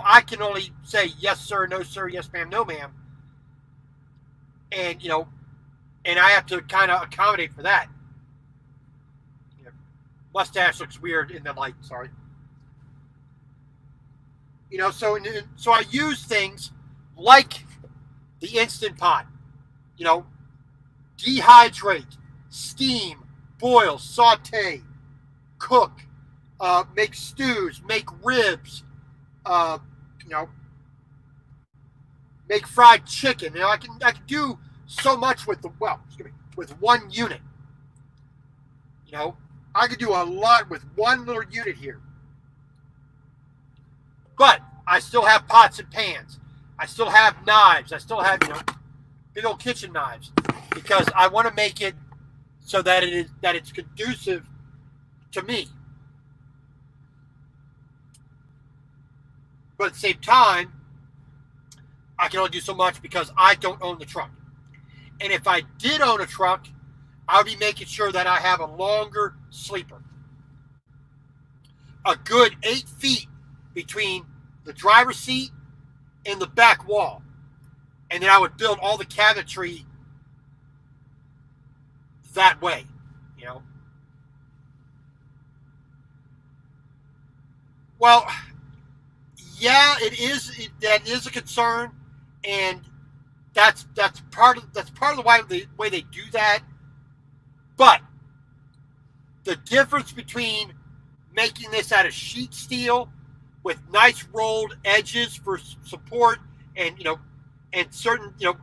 I can only say yes, sir, no, sir, yes, ma'am, no, ma'am. And, and I have to kind of accommodate for that. Mustache looks weird in the light, sorry. So I use things like the Instant Pot. You know, dehydrate, steam, boil, saute, cook, make stews, make ribs, uh, you know, make fried chicken. You know, I can do so much with with one unit. You know, I could do a lot with one little unit here. But I still have pots and pans. I still have knives. I still have, big old kitchen knives, because I want to make it so that it's conducive to me. But at the same time, I can only do so much because I don't own the truck. And if I did own a truck, I would be making sure that I have a longer sleeper. A good 8 feet between the driver's seat and the back wall. And then I would build all the cabinetry that way, Well, yeah, that is a concern, and that's part of the way they do that. But the difference between making this out of sheet steel with nice rolled edges for support, and and certain and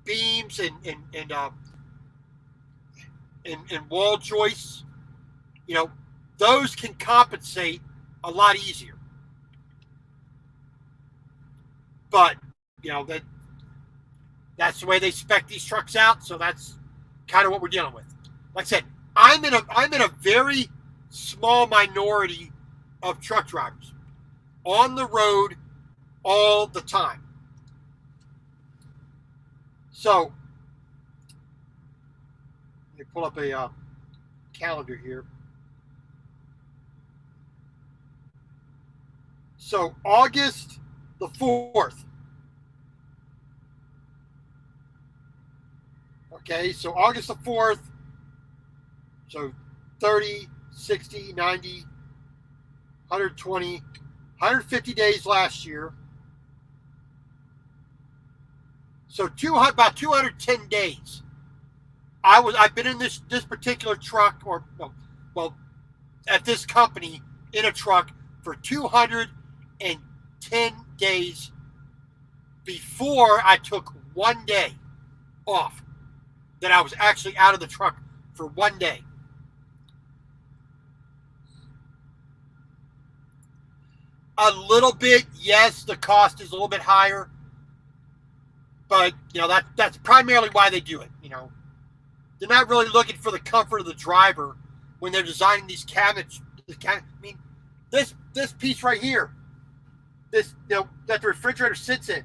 beams and wall joists, those can compensate a lot easier. But that's the way they spec these trucks out, so that's kind of what we're dealing with. Like I said, I'm in a very small minority of truck drivers on the road all the time. So let me pull up a calendar here. So August the 4th. Okay, so August the 4th. So 30, 60, 90, 120, 150 days last year. So about 210 days. I've been in this particular truck, at this company in a truck for 210 days before I took 1 day off. That I was actually out of the truck for 1 day. A little bit, yes, the cost is a little bit higher, but that's primarily why they do it. They're not really looking for the comfort of the driver when they're designing these cabinets. I mean, this piece right here, that the refrigerator sits in,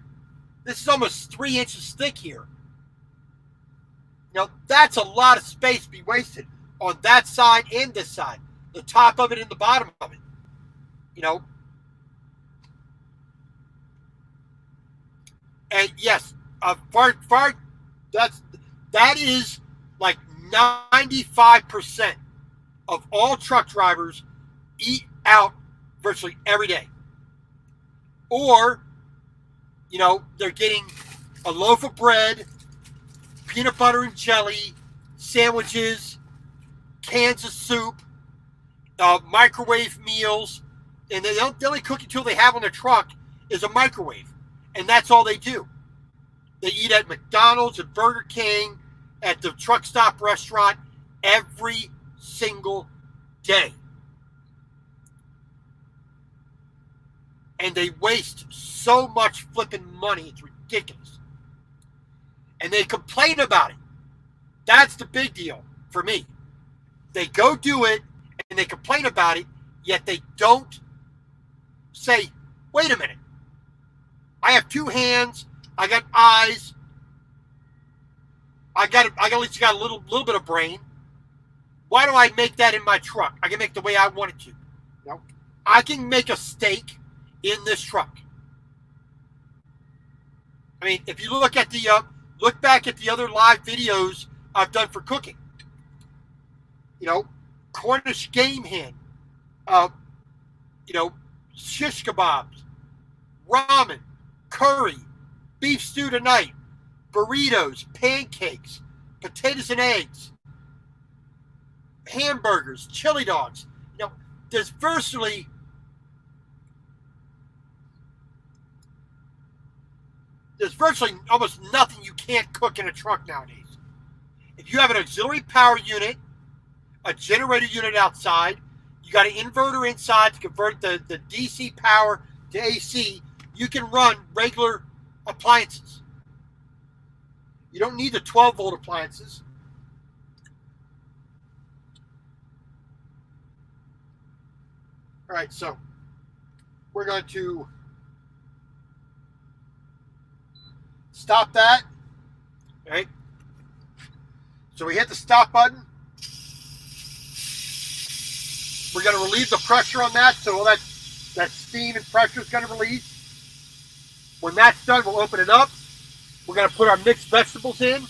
this is almost 3 inches thick here. That's a lot of space to be wasted on that side and this side, the top of it and the bottom of it. And yes, that is like 95% of all truck drivers eat out virtually every day. Or, they're getting a loaf of bread, peanut butter and jelly, sandwiches, cans of soup, microwave meals, and the only cooking tool they have on their truck is a microwave, and that's all they do. They eat at McDonald's and Burger King, at the truck stop restaurant every single day. And they waste so much flipping money, it's ridiculous. And they complain about it. That's the big deal for me. They go do it and they complain about it, yet they don't say, wait a minute. I have 2 hands, I got eyes, I at least got a little bit of brain. Why do I make that in my truck? I can make the way I want it to. I can make a steak in this truck. I mean, if you look back at the other live videos I've done for cooking, Cornish game hen, shish kebabs, ramen, curry, beef stew tonight, burritos, pancakes, potatoes and eggs, hamburgers, chili dogs. You know, there's virtually almost nothing you can't cook in a truck nowadays. If you have an auxiliary power unit, a generator unit outside, you got an inverter inside to convert the DC power to AC, you can run regular appliances. You don't need the 12-volt appliances. All right, so we're going to stop that. All right. So we hit the stop button. We're going to relieve the pressure on that, so all that steam and pressure is going to release. When that's done, we'll open it up. We're going to put our mixed vegetables in.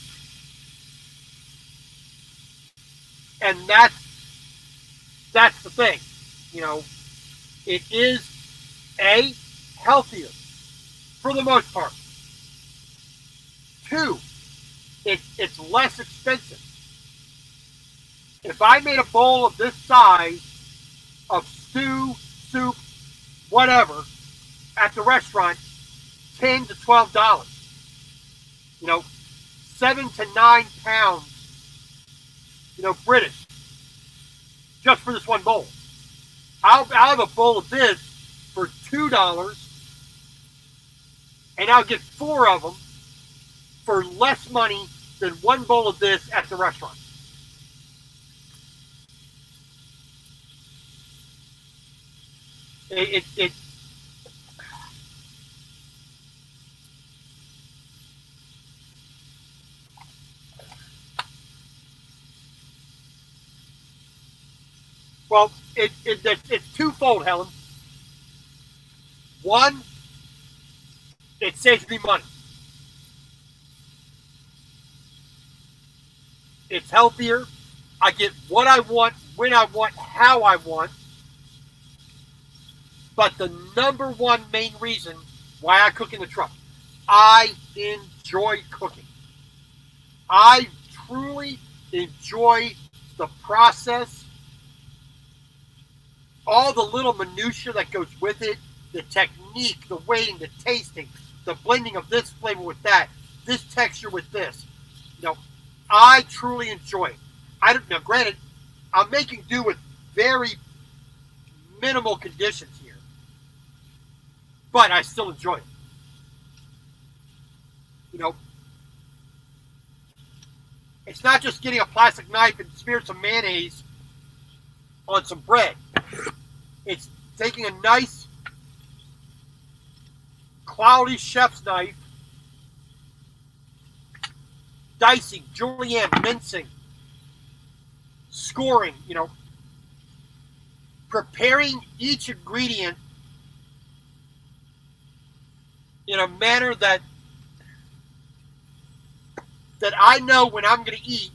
And that's the thing. You know, it is healthier for the most part. 2, it's less expensive. If I made a bowl of this size of stew, soup, whatever, at the restaurant, $10 to $12. You know, 7 to 9 pounds, you know, British, just for this one bowl. I'll have a bowl of this for $2, and I'll get 4 of them for less money than one bowl of this at the restaurant. Well, it's twofold, Helen. One, it saves me money. It's healthier. I get what I want, when I want, how I want. But the number one main reason why I cook in the truck, I enjoy cooking. I truly enjoy the process, all the little minutia that goes with it, the technique, the weighting, the tasting, the blending of this flavor with that, this texture with this. You know, I truly enjoy it. Now, granted, I'm making do with very minimal conditions here, but I still enjoy it. You know, it's not just getting a plastic knife and smear some mayonnaise on some bread. It's taking a nice quality chef's knife, dicing, julienne, mincing, scoring, you know, preparing each ingredient in a manner that I know when I'm going to eat,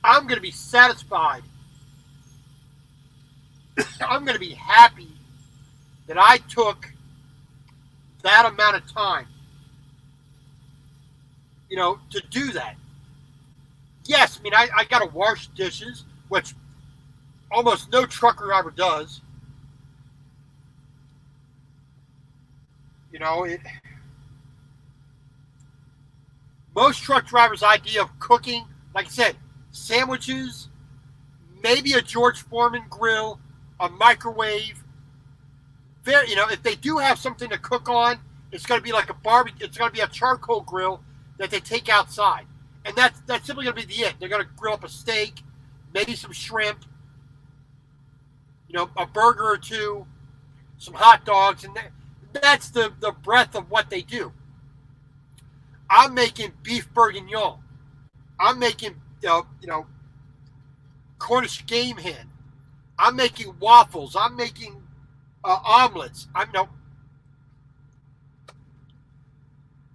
I'm going to be satisfied. I'm going to be happy that I took that amount of time, you know, to do that. Yes, I mean, I got to wash dishes, which almost no trucker driver does. You know, most truck drivers' idea of cooking, like I said, sandwiches, maybe a George Foreman grill, a microwave. You know, if they do have something to cook on, it's going to be like a barbecue. It's going to be a charcoal grill that they take outside, and that's simply going to be it. They're going to grill up a steak, maybe some shrimp, you know, a burger or two, some hot dogs, and that's the breadth of what they do. I'm making beef bourguignon. I'm making, you know, Cornish game hen. I'm making waffles. I'm making omelets.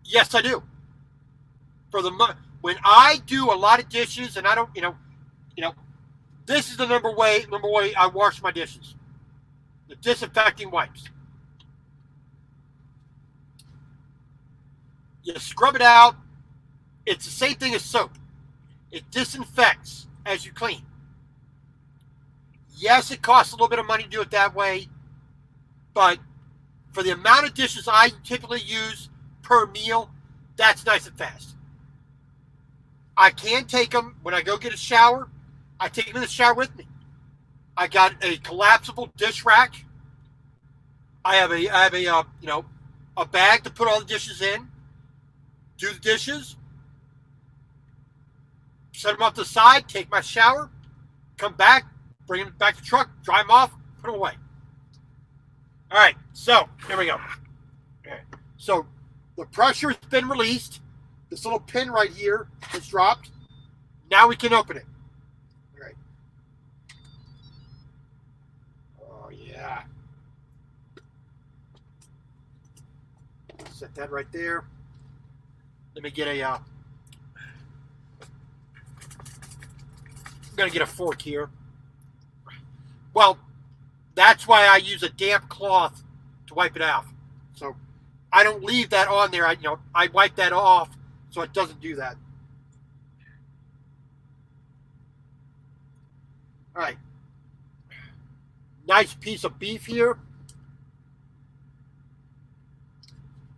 Yes, I do. When I do a lot of dishes, and I don't, you know, this is the number way I wash my dishes. The disinfecting wipes. You scrub it out. It's the same thing as soap. It disinfects as you clean. Yes, it costs a little bit of money to do it that way, but for the amount of dishes I typically use per meal, that's nice and fast. I can take them when I go get a shower. I take them in the shower with me. I got a collapsible dish rack. I have a bag to put all the dishes in. Do the dishes. Set them off to the side. Take my shower. Come back. Bring them back to the truck. Dry them off. Put them away. All right. So here we go. Okay. So the pressure has been released. This little pin right here is dropped. Now we can open it. All right. Oh, yeah. Set that right there. Let me get I'm going to get a fork here. Well, that's why I use a damp cloth to wipe it off. So I don't leave that on there. I wipe that off so it doesn't do that. All right. Nice piece of beef here.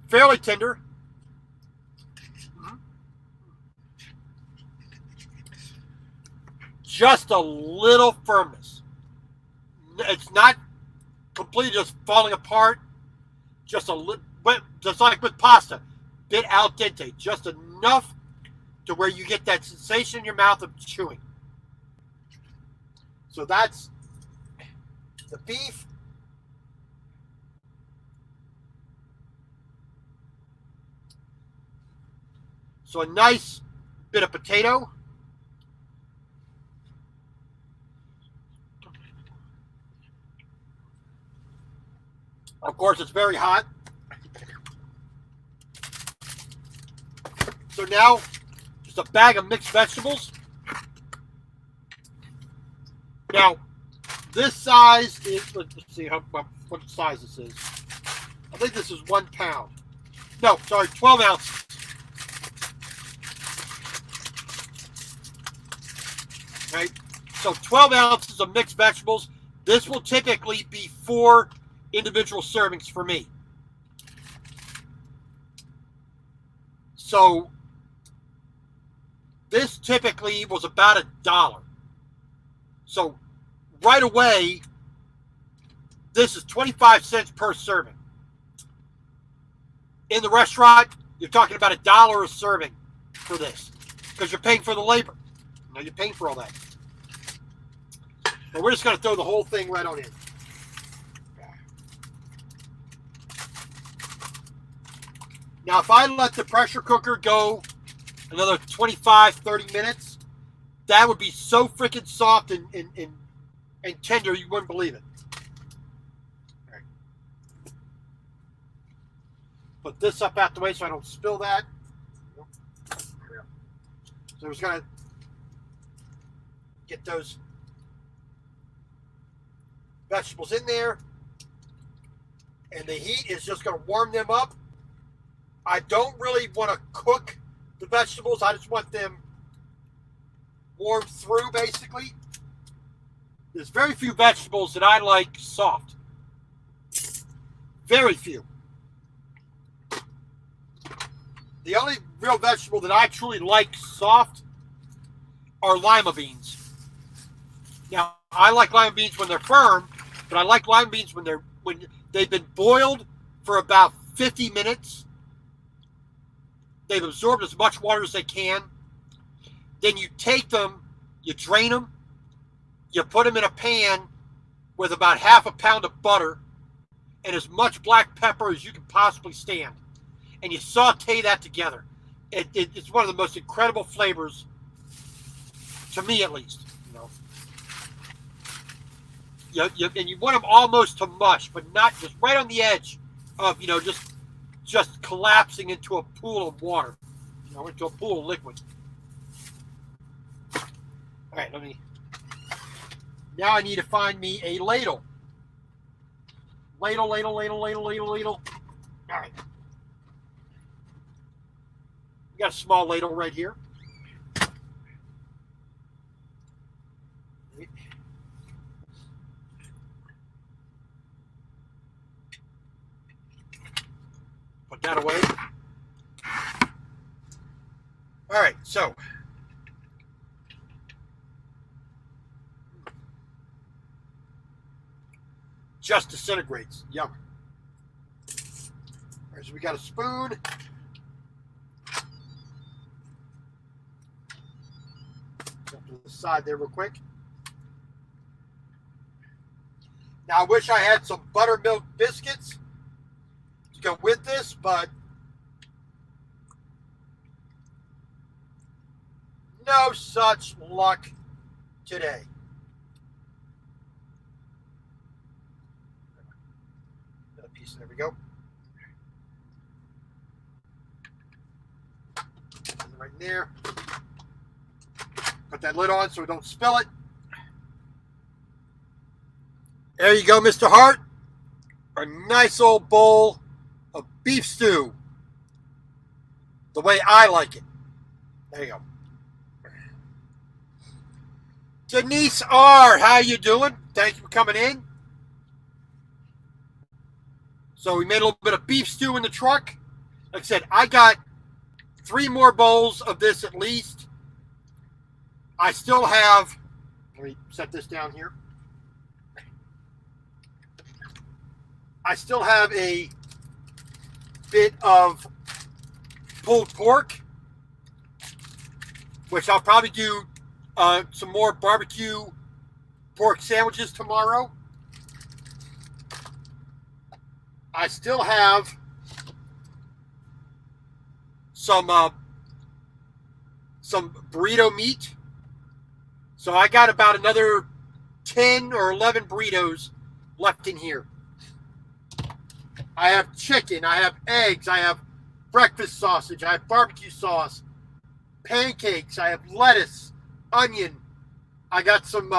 Fairly tender. Just a little firmness. It's not completely just falling apart. Just a little, just like with pasta, bit al dente, just enough to where you get that sensation in your mouth of chewing. So that's the beef. So a nice bit of potato. Of course, it's very hot. So now, just a bag of mixed vegetables. Now, this size is, let's see what size this is. I think this is 1 pound. No, sorry, 12 ounces. Right? So 12 ounces of mixed vegetables. This will typically be 4 individual servings for me. So this typically was about $1. So right away, this is 25 cents per serving. In the restaurant, you're talking about $1 a serving for this because you're paying for the labor. You're paying for all that. But we're just going to throw the whole thing right on in. Now, if I let the pressure cooker go another 25, 30 minutes, that would be so freaking soft and tender you wouldn't believe it. All right. Put this up out the way so I don't spill that. So I'm just going to get those vegetables in there. And the heat is just going to warm them up. I don't really want to cook the vegetables. I just want them warmed through, basically. There's very few vegetables that I like soft. Very few. The only real vegetable that I truly like soft are lima beans. Now, I like lima beans when they're firm, but I like lima beans when they've been boiled for about 50 minutes. They've absorbed as much water as they can. Then you take them, you drain them, you put them in a pan with about half a pound of butter and as much black pepper as you can possibly stand. And you saute that together. It's one of the most incredible flavors, to me at least. And you want them almost to mush, but not just right on the edge of, just collapsing into a pool of water, into a pool of liquid. All right, now I need to find me a ladle. Ladle. All right. got a small ladle right here. Put that away. All right, so just disintegrates. Yum. All right, so we got a spoon. Jump to the side there real quick. Now I wish I had some buttermilk biscuits to go with this, but no such luck today. Another piece, there we go. Right there. Put that lid on so we don't spill it. There you go, Mr. Hart. A nice old bowl of beef stew. The way I like it. There you go. Denise R., how you doing? Thank you for coming in. So we made a little bit of beef stew in the truck. Like I said, I got 3 more bowls of this at least. I still have, let me set this down here. I still have a bit of pulled pork, which I'll probably do some more barbecue pork sandwiches tomorrow. I still have some burrito meat. So I got about another 10 or 11 burritos left in here. I have chicken, I have eggs, I have breakfast sausage, I have barbecue sauce, pancakes, I have lettuce, onion. I got some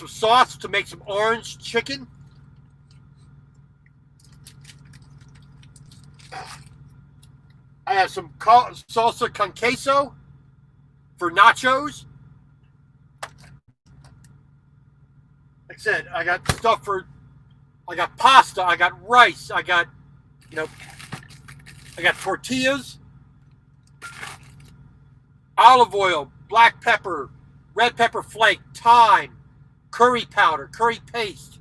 sauce to make some orange chicken. I have some salsa con queso for nachos. Like I said, I got stuff for, I got pasta, I got rice, I got, I got tortillas, olive oil, black pepper, red pepper flake, thyme, curry powder, curry paste.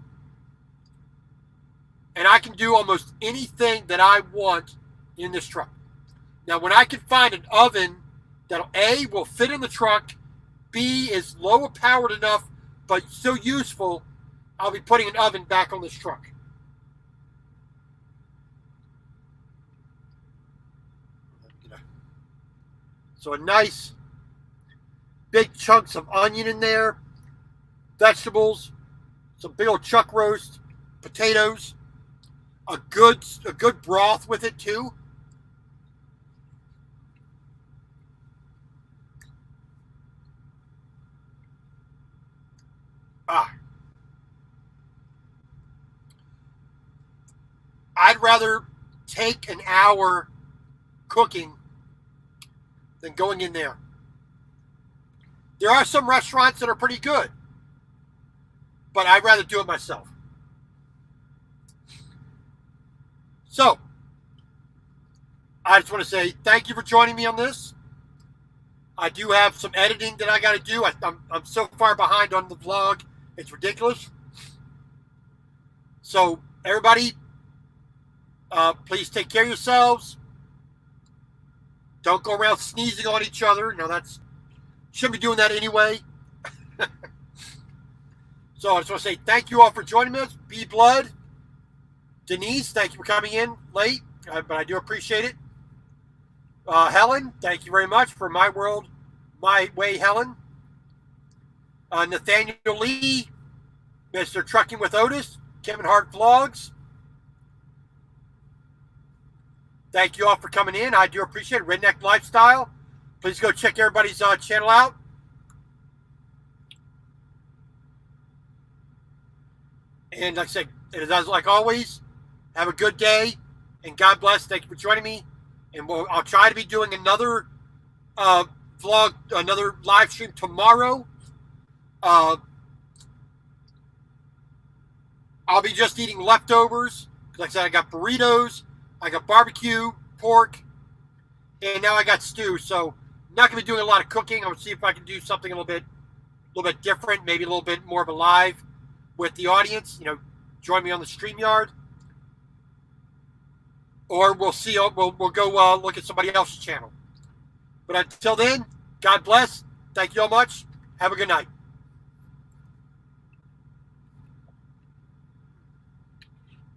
And I can do almost anything that I want in this truck. Now, when I can find an oven that A, will fit in the truck, B, is lower powered enough, but still useful, I'll be putting an oven back on this truck. So a nice big chunks of onion in there, vegetables, some big old chuck roast, potatoes, a good broth with it too. I'd rather take an hour cooking than going in there. There are some restaurants that are pretty good, but I'd rather do it myself. So, I just want to say thank you for joining me on this. I do have some editing that I got to do. I'm so far behind on the vlog, it's ridiculous. So, everybody, please take care of yourselves. Don't go around sneezing on each other. No, shouldn't be doing that anyway. So I just want to say thank you all for joining us. B Blood, Denise, thank you for coming in late, but I do appreciate it. Helen, thank you very much for My World, My Way, Helen. Nathaniel Lee, Mr. Trucking with Otis, Kevin Hart Vlogs. Thank you all for coming in. I do appreciate it. Redneck Lifestyle. Please go check everybody's channel out. And like I said, it is like always, have a good day and God bless. Thank you for joining me. and I'll try to be doing another vlog, another live stream tomorrow. I'll be just eating leftovers. Like I said, I got burritos, I got barbecue, pork, and now I got stew. So I'm not going to be doing a lot of cooking. I'm going to see if I can do something a little bit different, maybe a little bit more of a live with the audience. Join me on the StreamYard, or we'll see. We'll go look at somebody else's channel. But until then, God bless. Thank you all much. Have a good night.